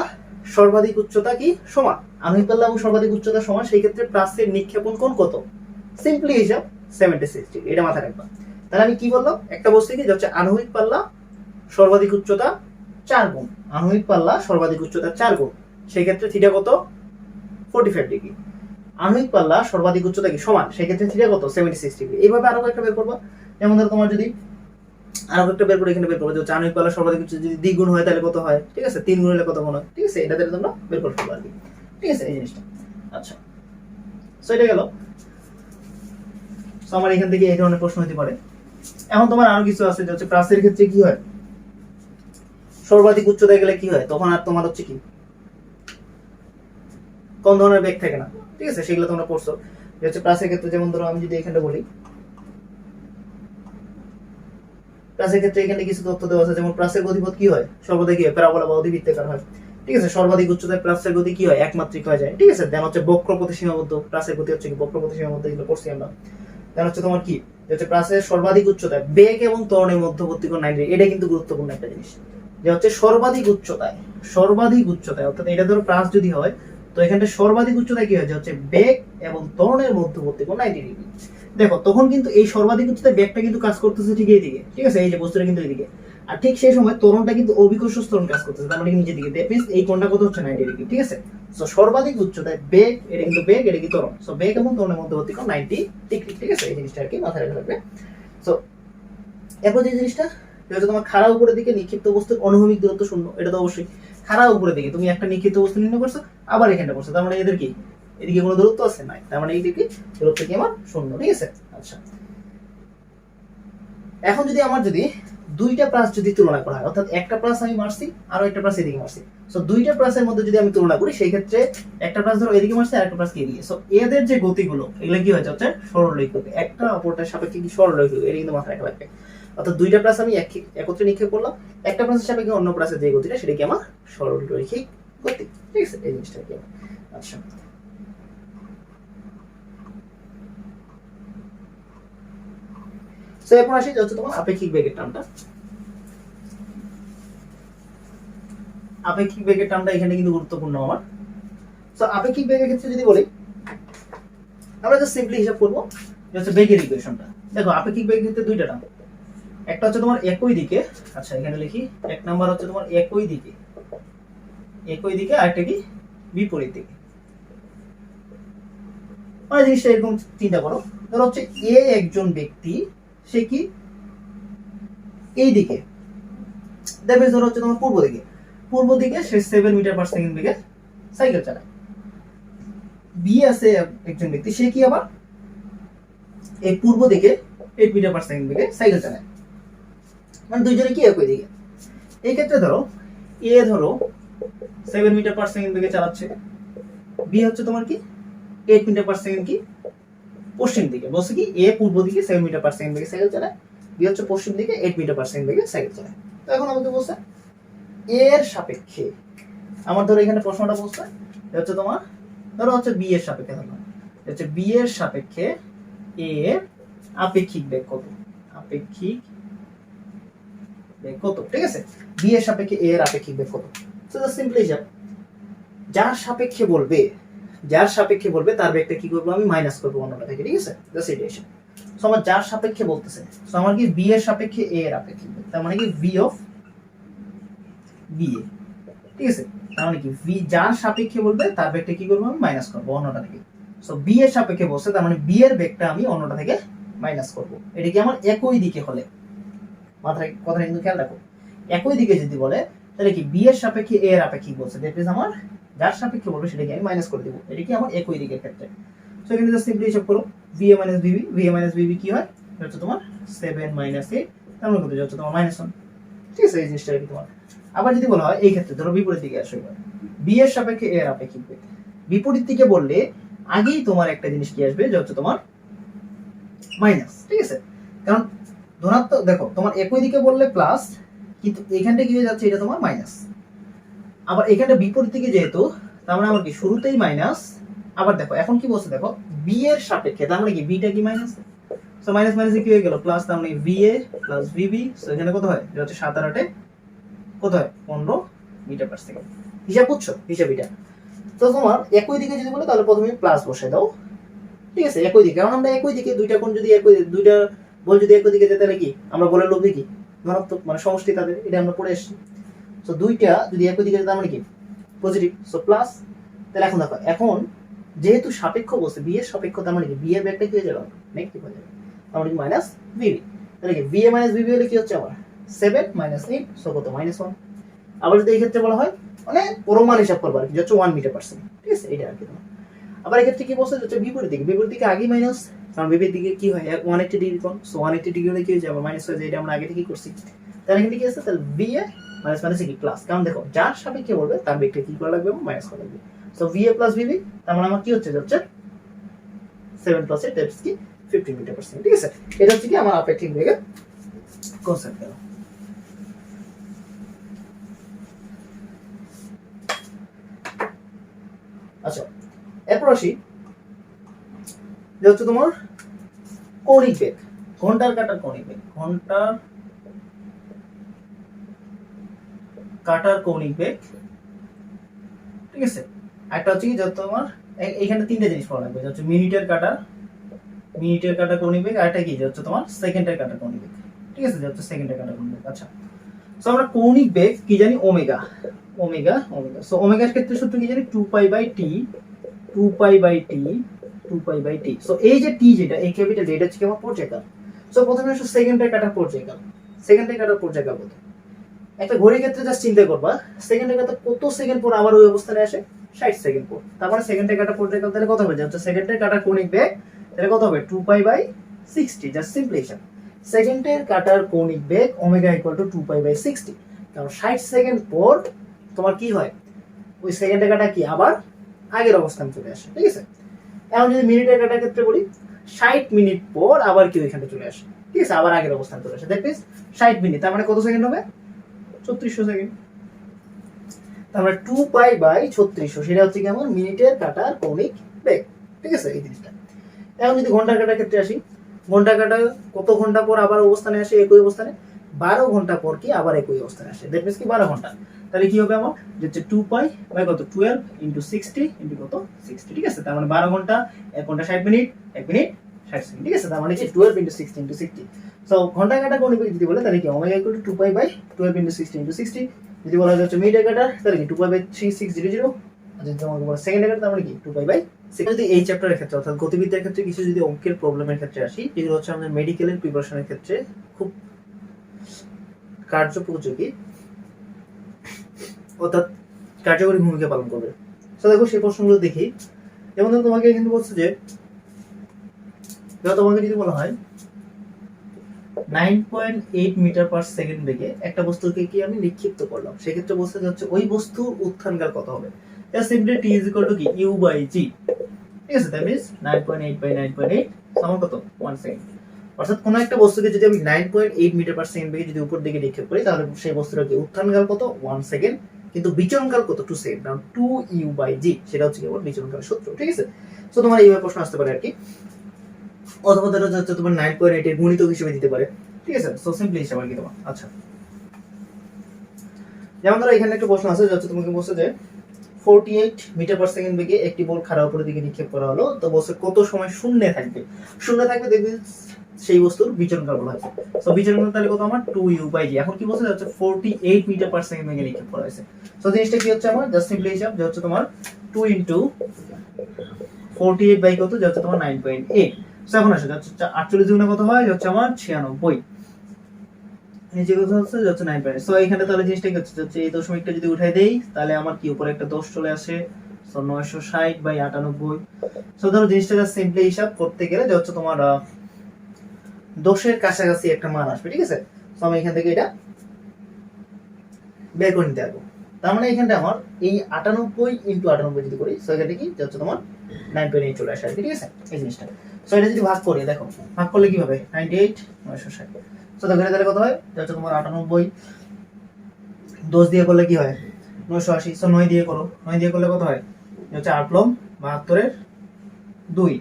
সর্বাধিক উচ্চতা কি সমান, আনুভূমিক পাল্লা এবং সর্বাধিক উচ্চতা সমান, সেই ক্ষেত্রে প্লাসের নিক্ষেপণ কোণ কত, সিম্পলি হিসাব 76 ডিগ্রি, এটা মাথায় রাখবা। তাহলে আমি কি বললাম, একটা বস্তু কি যে হচ্ছে আনুভূমিক পাল্লা সর্বাধিক উচ্চতা 4 গুণ, আনুভূমিক পাল্লা সর্বাধিক উচ্চতা 4 গুণ, সেই ক্ষেত্রে থিটা কত 45 ডিগ্রি। আনুভূমিক পাল্লা সর্বাধিক উচ্চতা কি সমান, সেই ক্ষেত্রে থিটা কত 76 ডিগ্রি। এইভাবে আরো একটা বের করবা, যেমন ধরো তোমার যদি আরো একটা বের করে এখানে বের করবো যে আনুভূমিক পাল্লা সর্বাধিক উচ্চতা যদি দ্বিগুণ হয় তাহলে কত হয়, ঠিক আছে 3 গুণ হলে কত গুণ হয়, ঠিক আছে, এটা দিয়ে তোমরা বের করতে পারবে, ঠিক আছে এই জিনিসটা। আচ্ছা, সো এটা গেল। সো আমার এখান থেকে এই ধরনের প্রশ্ন হতে পারে। এখন তোমার আরো কিছু আছে যে হচ্ছে প্লাসের ক্ষেত্রে কি হয়, সর্বাধিক উচ্চতায় গেলে কি হয়, তখন আর তোমার হচ্ছে কি কোন ধরনের বেগ থাকে না, ঠিক আছে, সেগুলো তোমরা পড়ছো। যে হচ্ছে প্লাসের ক্ষেত্রে যেমন ধরো আমি যদি এখানে বলি, প্লাসের ক্ষেত্রে এখানে কিছু তথ্য দেওয়া আছে, যেমন প্লাসের গতিপথ কি হয় সর্বদা কি হয় প্যারাবোলা বা অধিবৃত্তাকার হয়, ঠিক আছে, সর্বাধিক উচ্চতায় প্লাসের গতি কি হয় একমাত্রিক হয়ে যায়, ঠিক আছে, দেন হচ্ছে বক্রপথে সীমাবদ্ধ, প্লাসের গতি হচ্ছে কি বক্রপথে সীমাবদ্ধ, এগুলো পড়ছি আমরা। দেন হচ্ছে তোমার কি যে হচ্ছে প্লাসের সর্বাধিক উচ্চতায় বেগ এবং ত্বরণের মধ্যবর্তী কোণ 90 ডিগ্রি, এটা কিন্তু গুরুত্বপূর্ণ একটা জিনিস, যে হচ্ছে সর্বাধিক উচ্চতায় অর্থাৎ এটা ধরো প্লাস যদি হয় তো এখানে সর্বাধিক উচ্চতায় কি হয় যে হচ্ছে বেগ এবং ত্বরণের মধ্যবর্তী কোণ 90 ডিগ্রি। দেখো তখন কিন্তু এই সর্বাধিক উচ্চতায় বেগটা কিন্তু কাজ করতেছে ঠিক এইদিকে, ঠিক আছে, এই যে বস্তুটা কিন্তু এইদিকে, আর ঠিক সেই সময় ত্বরণটা কিন্তু অভিকর্ষ ত্বরণ কাজ করতেছে, তার মানে নিচের দিকে, দ্যাট মিন্স এই কোণটা কত হচ্ছে 90 ডিগ্রি, ঠিক আছে। সো সর্বাধিক উচ্চতায় বেগ, এটা কিন্তু বেগ, এটা কি ত্বরণ, সো বেগ এবং ত্বরণের মধ্যবর্তী কোণ 90 ডিগ্রি, ঠিক আছে, এই জিনিসটা আর কি মাথায় রাখতে হবে। সো এরপর যে জিনিসটা যেটা তোমার খাড়া উপরের দিকে নিক্ষিপ্ত বস্তুর অনুভূমিক দূরত্ব শূন্য, এটা তো অবশ্যই খাড়া উপরের দিকে তুমি একটা নিক্ষিপ্ত বস্তু নির্ণয় করছো আবার এখানটা করছো, তার মানে এদের কি এদিকে কোনো দূরত্ব আছে নাই, তার মানে এইদিকে দূরত্ব কি আমার শূন্য, ঠিক আছে। আচ্ছা, এখন যদি আমার যদি দুইটা প্লাস যদি তুলনা করা হয়, অর্থাৎ একটা প্লাস আমি মারছি আর একটা প্লাস এদিকে মারছি, সো দুইটা প্লাসের মধ্যে যদি আমি তুলনা করি সেই ক্ষেত্রে একটা প্লাস ধরো এদিকে মারছি আর একটা প্লাস এদিকে, সো এদের যে গতিগুলো এগুলো কি হয়ে যাচ্ছে সরলরৈখিক গতি, একটা অপরটার সাপেক্ষে কি সরলরৈখিক, এটা কিন্তু মাথায় রাখা লাগবে। অর্থাৎ দুইটা প্লাস আমি একত্রে নিক্ষেপ করলাম, একটা প্লাসের সাপেক্ষে অন্য প্লাসের যে গতিটা সেটা কি আমার সরলরৈখিক গতি, ঠিক আছে, এই জিনিসটা কি। আচ্ছা, সো এরপর আসি হচ্ছে তোমার আপেক্ষিক বেগের টার্মটা। আপেক্ষিক বেগের টার্মটা এখানে কিন্তু গুরুত্বপূর্ণ আমার। সো আপেক্ষিক বেগের ক্ষেত্রে যদি বলি, আমরা জাস্ট সিম্পলি হিসাব করবো যে হচ্ছে বেগের ইকুয়েশনটা। দেখো আপেক্ষিক বেগের ক্ষেত্রে দুইটা টার্ম, একটা হচ্ছে তোমার একই দিকে, আচ্ছা এখানে লিখি, এক নাম্বার হচ্ছে তোমার একই দিকে, আরেকটা কি বিপরীত দিকে। মানে জিনিসটা এরকম চিন্তা করো, ধরো হচ্ছে এ একজন ব্যক্তি, সে কি এই দিকে, দেখবে ধরো হচ্ছে তোমার পূর্ব দিকে সে 7 মিটার পার সেকেন্ড বেগে সাইকেল চালায়। বি আছে একজন ব্যক্তি, সে কি আবার এই পূর্ব দিকে 8 মিটার পার সেকেন্ড বেগে সাইকেল চালায়, মানে দুইজনে কি একই দিকে। এই ক্ষেত্রে ধরো এ 7 মিটার পার সেকেন্ড বেগে চালাচ্ছে, বি হচ্ছে তোমার কি 8 মিটার পার সেকেন্ড কি পশ্চিম দিকে, বলছে কি এ পূর্ব দিকে 7 মিটার পার সেকেন্ড বেগে সাইকেল চালায়, বি হচ্ছে পশ্চিম দিকে 8 মিটার পার সেকেন্ড বেগে সাইকেল চালায়। তো এখন আমাকে বলছে এর সাপেক্ষে, আমার ধরো এখানে প্রশ্নটা বলছে হচ্ছে তোমার ধরো হচ্ছে বি এর সাপেক্ষে, ধরো হচ্ছে বি এর সাপেক্ষে এ আপেক্ষিক বেগ কত, ঠিক আছে, বি এর সাপেক্ষে এ এর আপেক্ষিক বেগ কত। সো জাস্ট সিম্পলি হিসাব, যার সাপেক্ষে বলবে তার বেগটা কি করবো আমি মাইনাস করবো অন্যটা থেকে, ঠিক আছে, জাস্ট এটা হিসাব। সো আমার যার সাপেক্ষে বলতেছে, সো আমার কি বি এর সাপেক্ষে এ এর আপেক্ষিক বেগ, তার মানে কি ভি অফ বি এ, ঠিক আছে, তার মানে কি ভি যার সাপেক্ষে বলবে তার বেগটা কি করবো আমি মাইনাস করবো অন্যটা থেকে। সো বি এর সাপেক্ষে বলছে, তার মানে বি এর বেগটা আমি অন্যটা থেকে মাইনাস করবো। এটা কি আমার একই দিকে হলে, মাথায় কথা কিন্তু খেয়াল রাখো, একই দিকে যদি বলে তাহলে কি বি এর সাপেক্ষে এ এর আপেক্ষিক বলছে, দ্যাট মিন্স আমার যার সাপেক্ষে বলবে সেটাকে আমি মাইনাস করে দেব, এটা কি আমার একই দিকের ক্ষেত্রে। সো এখানে জাস্ট সিম্পলি হিসাব করো, VA - VB কি হয়, এটা হচ্ছে তোমার 7 - 8, তার মানে কত হচ্ছে তোমার -1, ঠিক আছে, এই জিনিসটা কি তোমার। আবার যদি বলা হয় এই ক্ষেত্রে ধরো বিপরীত দিকে আসো, এবার বি এর সাপেক্ষে এ এর আপেক্ষিক বেগ, বিপরীত দিকে বললে আগেই তোমার একটা জিনিস কি আসবে যে হচ্ছে তোমার মাইনাস, ঠিক আছে, কারণ ধনাত্মক, দেখো তোমার একই দিকে বললে প্লাস, কিন্তু এখানটা কি হয়ে যাচ্ছে এটা তোমার মাইনাস, আবার এখানটা বিপরীত দিকে যেহেতু, তার মানে আমার কি শুরুতেই মাইনাস, আবার দেখো এখন কি বলছে, দেখো বি এর সাপেক্ষে, তার মানে কি বিটা কি মাইনাস, সো মাইনাস মাইনাস কি হয়ে গেল প্লাস, তার মানে VA প্লাস VB, সো এখানে কত হয়, এটা হচ্ছে 7 আর 8 কত হয় 15 মিটার পার সেকেন্ড। হিসাব বুঝছো, হিসাব এটা। তো তোমার একই দিকে যদি বলে তাহলে প্রথমে প্লাস বসায় দাও, ঠিক আছে, একই দিকে, কারণ আমরা একই দিকে দুইটা কোণ যদি দুইটা বল যদি একই দিকে যেতে, তাহলে কি আমরা বলের লোভ কি ধনাত্মক, মানে সমষ্টি তাদের, এটা আমরা পড়ে আসছি। সো দুইটা যদি একই দিকে যেতে, তার মানে কি পজিটিভ, সো প্লাস। তাহলে এখন দেখো, এখন যেহেতু সাপেক্ষ বলছে বি এর সাপেক্ষ, তার মানে কি বি এর ব্যাগটা কি হয়ে যাবে নেগেটিভ হয়ে যাবে, তার মানে কি মাইনাস ভিবি, তাহলে কি VA - VB হলে কি হচ্ছে আবার 7 - 8, সো কত -1। আবার যদি এই ক্ষেত্রে বলা হয় মানে পরমান হিসাব করবা আর কি, হচ্ছে 1 মিটার পার সেকেন্ড, ঠিক আছে, এটা আর কি তোমার। আবার এই ক্ষেত্রে কি বলছে হচ্ছে বিপরীত দিকে আগে মাইনাস, কারণ বিপরীত দিকে কি হয় 180 ডিগ্রি কোণ, সো 180 ডিগ্রি হলে কি হয়ে যাবে মাইনাস হয়ে যায়, এটা আমরা আগে থেকেই করছি। তাহলে এখানে কি আছে, তাহলে VA মাইনাস মাইনাস কি প্লাস, কারণ দেখো যার সাপেক্ষে বলবে তার বেগটা কি করা লাগবে এবং মাইনাস করা লাগবে। সো VA প্লাস VB, তার মানে আমার কি হচ্ছে 7 প্লাস 8 দ্যাটস কি 15 মিটার পার সেকেন্ড, ঠিক আছে, এটা হচ্ছে কি আমার আপেক্ষিক বেগের কনসেপ্ট গেল। আচ্ছা এরপর আসি যে হচ্ছে তোমার কৌণিক বেগ, ঘন্টার কাঁটার কৌণিক বেগ, কৌণিক বেগ, ঠিক আছে। একটা হচ্ছে কি যত তোমার এইখানে তিনটে জিনিস পড়া লাগবে, হচ্ছে মিনিটের কাঁটা কৌণিক বেগ, আরেকটা কি হচ্ছে তোমার সেকেন্ডের কাঁটা কৌণিক বেগ, ঠিক আছে, হচ্ছে সেকেন্ডের কাঁটা কৌণিক বেগ। আচ্ছা সো আমরা কৌণিক বেগ কি জানি ওমেগা, সো ওমেগার ক্ষেত্রে সূত্র কি জানি 2π/t, সো এই যে টি যেটা এই ক্যাপিটাল এটা হচ্ছে আমার পর্যায়কাল। সো প্রথমে আসো সেকেন্ডের কাঁটার পর্যায়কাল কত, একটা ঘড়ির ক্ষেত্রে জাস্ট চিন্তা করবা, সেকেন্ডের কাঁটা কত সেকেন্ড পর আবার ওই অবস্থানে আসে 60 সেকেন্ড পর, তারপরে সেকেন্ডের কাঁটা পর্যায়কাল তাহলে কত হবে, হচ্ছে সেকেন্ডের কাঁটার কৌণিক বেগ, তাহলে কত হবে 2π/60, জাস্ট সিম্পল হিসাব, সেকেন্ডের কাঁটার কৌণিক বেগ ওমেগা = 2π/60, কারণ 60 সেকেন্ড পর তোমার কি হয় ওই সেকেন্ডের কাঁটা কি আবার আগের অবস্থানে চলে আসে, ঠিক আছে। এখন যদি মিনিটের কাঁটার ক্ষেত্রে বলি 60 মিনিট পর আবার কি ওইখানে চলে আসে, ঠিক আছে, আবার আগের অবস্থানে চলে আসে, দ্যাট মিন্স 60 মিনিট, তার মানে কত সেকেন্ড হবে 3600 সেকেন্ড, তার মানে 2π/3600, সেটা হচ্ছে কি আমার মিনিটের কাঁটার কৌণিক বেগ, ঠিক আছে, এই জিনিসটা। এখন যদি ঘন্টার কাঁটার ক্ষেত্রে আসি, ঘন্টার কাঁটা কত ঘন্টা পর আবার অবস্থানে আসে একই অবস্থানে, 12 ঘন্টা পর কি আবার একই অবস্থানে আসে, দ্যাট মিন্স কি 12 ঘন্টা, তাহলে কি হবে আমার যে হচ্ছে 2 পাই বাই কত 12 ইনটু 60 ইনটু কত 60, ঠিক আছে। তার মানে 12 ঘন্টা 1 ঘন্টা 60 মিনিট 1 মিনিট 60 সেকেন্ড, ঠিক আছে। তার মানে কি 12 ইনটু 60 ইনটু 60। সো ঘন্টা কাটা কোণ যদি বলে তাহলে কি omega equal to 2 pi by 12 into 60 into 60। যদি বলা হচ্ছে মিনিট কাটা তাহলে কি 2 পাই বাই 3600। আর যদি তোমাকে বলা সেকেন্ড কাটা তার মানে কি 2 পাই বাই। যদি এই চ্যাপ্টারের ক্ষেত্রে অর্থাৎ গতিবিদ্যার ক্ষেত্রে কিছু যদি অঙ্কের প্রবলেমের ক্ষেত্রে আসি, যেগুলো হচ্ছে আমাদের মেডিকেলের প্রিপারেশনের ক্ষেত্রে খুব কার্যোপযোগী অর্থাৎ কার্যকরী ভূমিকা পালন করবে। তো দেখো সেই প্রশ্নগুলো দেখি। যেমন ধরো তোমাকে কিন্তু বলছে যে তোমাকে যদি বলা হয় 9.8 মিটার পার সেকেন্ড বেগে একটা বস্তুকে কি আমি নিক্ষিপ্ত করলাম, সেক্ষেত্রে বলতে যাচ্ছে ওই বস্তুর উত্থানকাল কত হবে। Simply t is equal to কি u বাই g, ঠিক আছে। দ্যাট মিন্স 9.8 বাই 9.8 সমান কত 1 সেকেন্ড। অর্থাৎ কোন একটা বস্তুকে যদি আমি 9.8 মিটার পার সেকেন্ড বেগে যদি উপর দিকে নিক্ষেপ করি তাহলে সেই বস্তুটার কি উত্থানকাল কত 1 সেকেন্ড, কিন্তু বিচরণকাল কত 2 সেকেন্ড, কারণ 2u বাই g সেটা হচ্ছে কেবল বিচরণকাল সূত্র, ঠিক আছে। সো তোমার এইভাবে প্রশ্ন আসতে পারে আর কি, অথবা ধরো হচ্ছে তোমার 9.8 এর গুণিতক হিসেবে দিতে পারে, ঠিক আছে। সো সিম্পলি হিসাব আর কি তোমার। আচ্ছা, যেমন ধরো এখানে একটা প্রশ্ন আছে যে তোমাকে বলছে যে 48 মিটার পার সেকেন্ড বেগে একটি বল খাড়া উপরের দিকে নিক্ষেপ করা হলো, তো বলছে কত সময় শূন্যে থাকবে। শূন্যে থাকবে দেখবি সেই বস্তুর বিচরণকাল বলা হয়েছে। সো বিচরণকাল তাহলে কত আমার 2u বাই g। এখন কি বলছে হচ্ছে 48 মিটার পার সেকেন্ড বেগে নিক্ষেপ করা হয়েছে। সো জিনিসটা কি হচ্ছে আমার জাস্ট সিম্পলি হিসাব যে হচ্ছে তোমার 2 ইনটু 48 বাই কত যে হচ্ছে তোমার 9.8। সো এখন আসে যাচ্ছে 48 গুণে কত হয় যে হচ্ছে আমার 96, নিচে কত হচ্ছে যে হচ্ছে 9.8। সো এখানে তাহলে জিনিসটা কি হচ্ছে এই দশমিকটা যদি উঠাই দেই তাহলে আমার কি উপরে একটা 10 চলে আসে। So 960 by 98। সো ধরো জিনিসটা জাস্ট সিম্পলি হিসাব করতে গেলে যে হচ্ছে তোমার 10 এর কাছাকাছি একটা মান আসবে, ঠিক আছে। সো আমি এখান থেকে এটা বের করে নিতে পারবো। তার মানে এখানটা আমার এই 98 ইনটু 98 যদি করি, সো এখানে কি যে হচ্ছে তোমার 9.8 চলে আসে, ঠিক আছে এই জিনিসটা। সো এটা যদি ভাগ করি, দেখো ভাগ করলে কি হবে 98 960। সো দেখো তাহলে কত হয় যে হচ্ছে তোমার 98 10 দিয়ে করলে কি হয় 980। সো 9 দিয়ে করো, 9 দিয়ে করলে কত হয় যে হচ্ছে 8 লং 72 এর 2,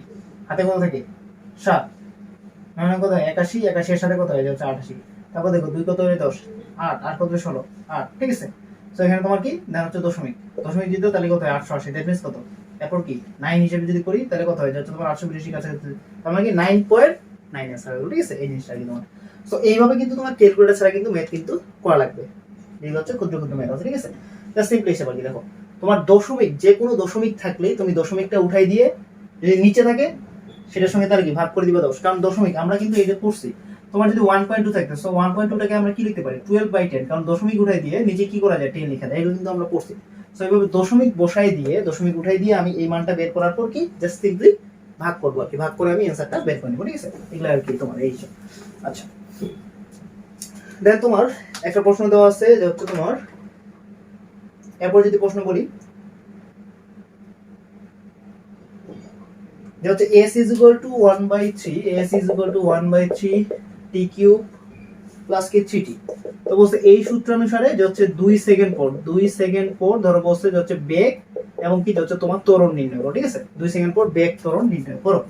হাতে কত থাকে 7, মানে কত হয় 81, 81 এর সাথে কত হয় যে হচ্ছে 88। তারপর দেখো 2 কত হয় 10, 8 8 কত 16 8, ঠিক আছে। সো এখানে তোমার কি দেখা হচ্ছে দশমিক দশমিক দিতে তাহলে কত হয় 880। দ্যাট মিন্স কত এরপর কি 9 হিসেবে যদি করি তাহলে কত হয় যাচ্ছে তোমার 882 কাছাকাছি, তার মানে কি 9.9 অ্যান্সার হলো, ঠিক আছে এই জিনিসটা কি তোমার। সো এইভাবে কিন্তু তোমার ক্যালকুলেটর ছাড়া কিন্তু ম্যাথ কিন্তু করা লাগবে, যেগুলো হচ্ছে ক্ষুদ্র ক্ষুদ্র ম্যাথ আছে, ঠিক আছে। জাস্ট সিম্পলি হিসাব আর কি। দেখো তোমার দশমিক যে কোনো দশমিক থাকলেই তুমি দশমিকটা উঠাই দিয়ে যদি নিচে থাকে সেটার সঙ্গে তার কি ভাগ করে দিবা 10, কারণ দশমিক আমরা কিন্তু এই যে করছি। তোমার যদি 1.2 থাকতো, সো 1.2টাকে আমরা কি লিখতে পারি 12/10, কারণ দশমিক উঠাই দিয়ে নিচে কি করা যায় 10 লেখা যায়, এগুলো কিন্তু আমরা করছি। সো এইভাবে দশমিক বসাই দিয়ে দশমিক উঠাই দিয়ে আমি এই মানটা বের করার পর কি জাস্ট সিম্পলি ভাগ করবো আর কি, ভাগ করে আমি অ্যান্সারটা বের করে নেবো, ঠিক আছে। এগুলো আর কি তোমার এই। আচ্ছা, দেন তোমার একটা প্রশ্ন দেওয়া আছে যে হচ্ছে তোমার এরপর যদি প্রশ্ন করি যে হচ্ছে s is equal to 1/3 s is equal to 1/3 t cube plus কি 3t। তো বলছে এই সূত্র অনুসারে যে হচ্ছে 2 সেকেন্ড পর ধরো বলছে যে হচ্ছে বেগ এবং কি হচ্ছে তোমার ত্বরণ নির্ণয় করো, ঠিক আছে। 2 সেকেন্ড পর বেগ ত্বরণ নির্ণয় করো,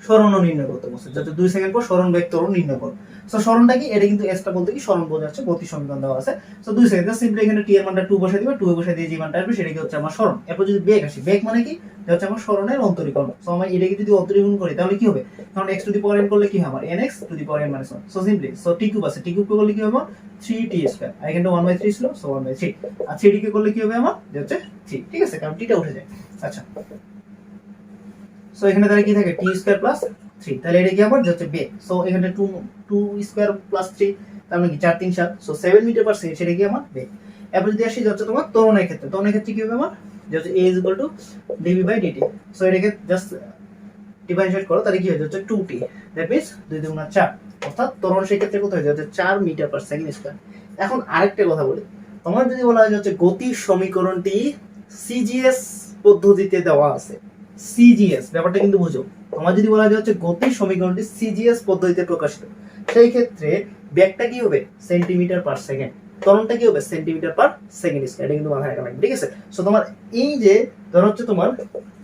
সরণ নির্ণয় করতে বলছে যাতে 2 সেকেন্ড পর সরণ বেগ ত্বরণ নির্ণয় করো। সো সরণটা কি এটা কিন্তু এসটা বলতে কি সরণ বোঝাচ্ছে, গতি সমীকরণ দেওয়া আছে। সো 2 সেকেন্ড সিম্পলি এখানে t এর মানটা 2 বসাই দিবা, 2 এ বসাই দিয়ে যে মানটা আসবে সেটা কি হচ্ছে আমার সরণ। এরপর যদি বেগ আসে, বেগ মানে কি এটা হচ্ছে আমার সরণের অন্তরীকরণ। সো আমি এটাকে যদি অন্তরীকরণ করি তাহলে কি হবে, কারণ x to the power n করলে কি হয় আমার nx to the power n - 1। So simply so t cube আছে, t কিউব করলে কি হবে 3t², আর এখানে 1/3 ছিল, সো 1/3, আর 3d কে করলে কি হবে আমার যে হচ্ছে 3, ঠিক আছে, কারণ t টা উঠে যায়। আচ্ছা, সো এখানে তাহলে কি থাকে t² প্লাস 3, তাহলে এটা কি আমার যে হচ্ছে বেগ। সো এখানে 2² প্লাস 3 তার মানে কি 4 3 7, সো 7 মিটার পার সেকেন্ড সেটা কি আমার বেগ। এরপর যদি আসি হচ্ছে তোমার ত্বরণের ক্ষেত্রে কি হবে আমার যে হচ্ছে a = dv/dt। সো এটাকে জাস্ট ডিফারেন্সিয়েট করো তাহলে কি হয়ে যাচ্ছে 2t, দ্যাট মিন্স 2 × 4, অর্থাৎ ত্বরণ সেই ক্ষেত্রে কত হয়ে যাচ্ছে 4 মিটার পার সেকেন্ড স্কয়ার। এখন আরেকটা কথা বলি, তোমার যদি বলা হয় যে হচ্ছে গতির সমীকরণটি সিজিএস পদ্ধতিতে দেওয়া আছে, সিজিএস ব্যাপারটা কিন্তু বুঝো। আমার যদি বলা যায় হচ্ছে গতির সমীকরণটি সিজিএস পদ্ধতিতে প্রকাশিত, সেই ক্ষেত্রে বেগটা কি হবে সেন্টিমিটার পার সেকেন্ড, ত্বরণটা কি হবে সেন্টিমিটার পার সেকেন্ড স্কয়ার, এটা কিন্তু মাথায় রাখা লাগবে, ঠিক আছে। সো তোমার এই যে ধরো হচ্ছে তোমার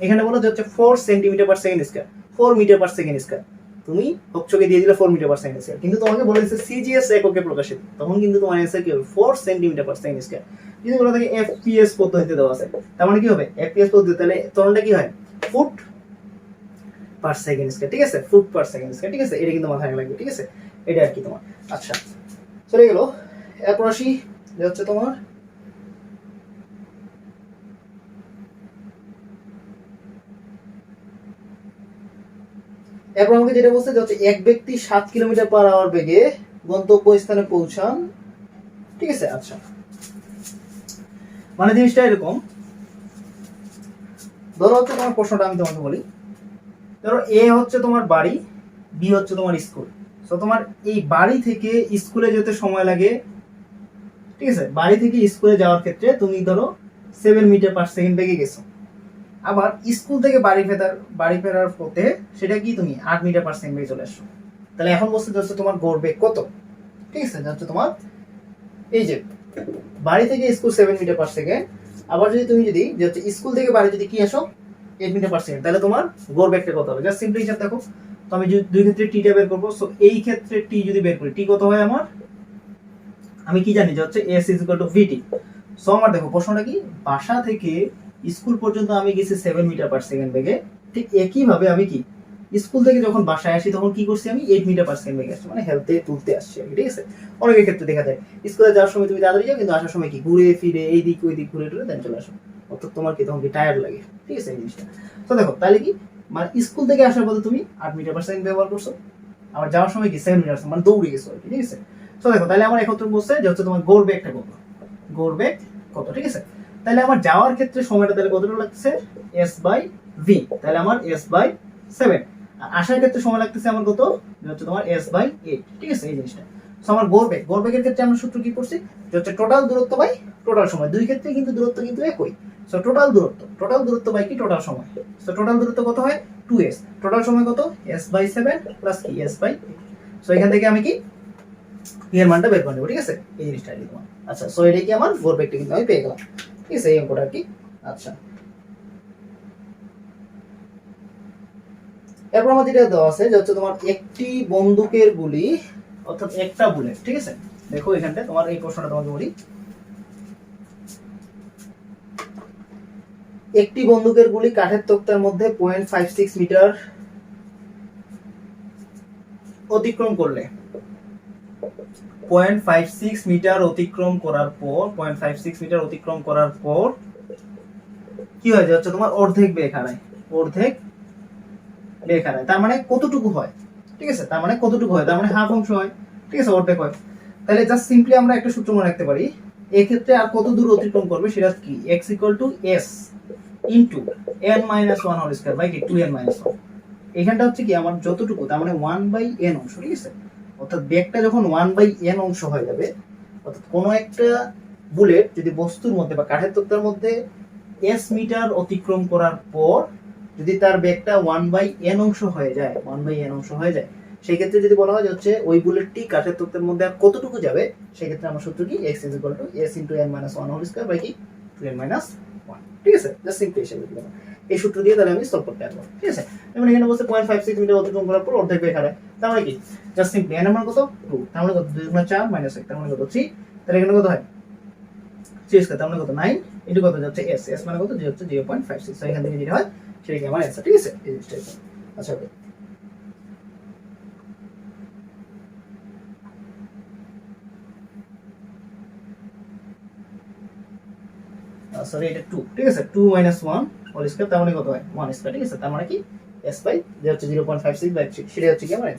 এখানে বলা যাচ্ছে 4 centimetre per second square, 4 metre per second square, তো তুমি হকচকে দিয়ে দিলে 4 মিটার পার সেকেন্ড স্কয়ার, কিন্তু তোমাকে বলে দিচ্ছে সিজিএস এককে প্রকাশিত, তখন কিন্তু তোমার অ্যান্সার কি হবে 4 সেন্টিমিটার পার সেকেন্ড স্কয়ার। যদি বলা থাকে এফপিএস পদ্ধতিতে দেওয়া আছে, তার মানে কি হবে এফপিএস পদ্ধতি, তাহলে ত্বরণটা কি হয় ফুট পার সেকেন্ড স্কয়ার, ঠিক আছে, ফুট পার সেকেন্ড স্কয়ার, ঠিক আছে, এটা কিন্তু মাথায় রাখবে, ঠিক আছে, এটা আর কি তোমার। আচ্ছা চলে গেল, এরপর আসি যে হচ্ছে তোমার এরপর আমাকে যেটা বলছে যে হচ্ছে এক ব্যক্তি 7 কিলোমিটার পার আওয়ার বেগে গন্তব্যস্থানে পৌঁছান, ঠিক আছে। আচ্ছা মানে জিনিসটা এরকম, ধরো হচ্ছে তোমার প্রশ্নটা আমি তোমাকে বলি, ধরো এ হচ্ছে তোমার বাড়ি, বি হচ্ছে তোমার স্কুল। তো তোমার এই বাড়ি থেকে স্কুলে যেতে সময় লাগে, ঠিক আছে, বাড়ি থেকে স্কুলে যাওয়ার ক্ষেত্রে তুমি ধরো 7 মিটার পার সেকেন্ড বেগে গেছো, আবার স্কুল থেকে বাড়ি ফেরার পথে সেটা কি তুমি 8 মিটার পার সেকেন্ড বেগে চলে আসছো। তাহলে এখন বলতে যাচ্ছে তোমার গড় বেগ কত, ঠিক আছে, যাচ্ছে তোমার এই যে বাড়ি থেকে স্কুল 7 মিটার পার সেকেন্ড, আবার তুমি যদি যে হচ্ছে স্কুল থেকে বাড়ি যদি কি আসো 8 মিটার পার সেকেন্ড, তাহলে তোমার গড় বেগটা কত হবে? জাস্ট সিম্পলি হিসাব দেখো, তো আমি যদি দুই ক্ষেত্রে টিটা বের করবো, সো এই ক্ষেত্রে টি যদি বের করি, টি কত হয় আমার, আমি কি জানি যে হচ্ছে s vt। সো আমার দেখো প্রশ্নটা কি, বাসা থেকে স্কুল পর্যন্ত আমি গেছি 7 মিটার পার সেকেন্ড বেগে, ঠিক একই ভাবে আমি কি স্কুল থেকে যখন বাসায় আসি তখন কি করছি আমি 8 মিটার পার সেকেন্ড বেগে আসছি, মানে হেলতে তুলতে আসছি, ঠিক আছে। অনেকের ক্ষেত্রে দেখা যায় স্কুলে যাওয়ার সময় তুমি তাড়াতাড়ি যাও, কিন্তু আসার সময় কি ঘুরে ফিরে এই দিক ওই দিক ঘুরে টুরে দেন চলে আসো, অর্থাৎ তোমার কি তখন কি টায়ার্ড লাগে, ঠিক আছে এই জিনিসটা। তো দেখো তাহলে কি, মানে স্কুল থেকে আসার পথে তুমি 8 মিটার পার সেকেন্ড ব্যবহার করছো, আবার যাওয়ার সময় কি 7 মিটার মানে দৌড়ে গেছো আর কি, ঠিক আছে। তো দেখো তাহলে আমার একত্র বলছে যে হচ্ছে তোমার গড় বেগটা কত, গড় বেগ কত, ঠিক আছে। তাহলে আমার যাওয়ার ক্ষেত্রে সময়টা তাহলে কতটা লাগছে s বাই v, তাহলে আমার s বাই 7, আর আসার ক্ষেত্রে সময় লাগতেছে আমার কত, যে হচ্ছে তোমার s বাই 8, ঠিক আছে এই জিনিসটা। সো আমার গড় বেগের ক্ষেত্রে আমরা সূত্র কি করছি, যে হচ্ছে টোটাল দূরত্ব বাই টোটাল সময়, দুই ক্ষেত্রে কিন্তু দূরত্ব কিন্তু একই। সো টোটাল দূরত্ব বাই কি টোটাল সময়, সো টোটাল দূরত্ব কত হয় 2s, টোটাল সময় কত s বাই 7 প্লাস কি s বাই 8। সো এখান থেকে আমি কি এর মানটা বের করে নেব, ঠিক আছে এই জিনিসটা লিখব। আচ্ছা সো এটা কি আমার গড় বেগটা কিন্তু আমি পেয়ে গেলাম, ঠিক আছে এই অঙ্কটা কি। আচ্ছা এরপর আমাদের যেটা দেওয়া আছে যে হচ্ছে তোমার একটি বন্দুকের গুলি, অর্থাৎ একটা বুলেট, ঠিক আছে। দেখো এখানটা তোমার এই প্রশ্নটা তোমাকে বলি, একটি বন্দুকের গুলি কাঠের তক্তার মধ্যে 0.56 মিটার অতিক্রম করলে, 0.56 মিটার অতিক্রম করার পর 0.56 মিটার অতিক্রম করার পর কি হয় যে হচ্ছে তোমার অর্ধেক বেগ হারায়, অর্ধেক বেগ হারায়, তার মানে কতটুকু হয়, ঠিক আছে, তার মানে কতটুকু হয়, তার মানে হাফ অংশ হয়, ঠিক আছে, অর্ধেক হয়। তাহলে জাস্ট সিম্পলি আমরা একটা সূত্র মনে রাখতে পারি, এই ক্ষেত্রে আর কত দূর অতিক্রম করবে সেটা কি x s into n - 1 whole square by কি 2n - 1। এখানটা হচ্ছে কি আমার যতটুকু, তার মানে 1/n অংশ, ঠিক আছে, অর্থাৎ বেগটা যখন 1/n অংশ হয়ে যাবে, অর্থাৎ কোনো একটা বুলেট যদি বস্তুর মধ্যে বা কাঠের তক্তার মধ্যে s মিটার অতিক্রম করার পর যদি তার বেগটা 1/n অংশ হয়ে যায়, 1/n অংশ হয়ে যায়, সেই ক্ষেত্রে যদি বলা হয় যে হচ্ছে ওই বুলেটটি কাঠের তক্তার মধ্যে আর কতটুকু যাবে, সেই ক্ষেত্রে আমার সূত্র কি x s * n - 1 whole square by কি 2n - 1, ঠিক আছে, জাস্ট সিম্পলি হিসাব দিলাম। এই সূত্র দিয়ে তাহলে আমি সলভ করতে পারবো, ঠিক আছে। যেমন এখানে বলছে 0.56 মিটার অতিক্রম করার পর অর্ধেক বেগ হারায়, তার মানে কি জাস্ট সিম্পলি n এর মান কত 2, তার মানে কত 2 গুণ 4 - 1, তার মানে কত 3, তাহলে এখানে কত হয় 3 স্কয়ার, তার মানে কত 9, এটা কত যাচ্ছে s মানে কত যে হচ্ছে 0.56। সো এখান থেকে যেটা হয় সেটা কি আমার অ্যানসার, ঠিক আছে এই জিনিসটা। আচ্ছা সরি এটা 2, ঠিক আছে, 2 - 1 হোল স্কয়ার, তার মানে কত হয় 1 স্কয়ার, ঠিক আছে, তার মানে কি s বাই যে হচ্ছে 0.56/3, সেটা হচ্ছে কি আমার অ্যানসার।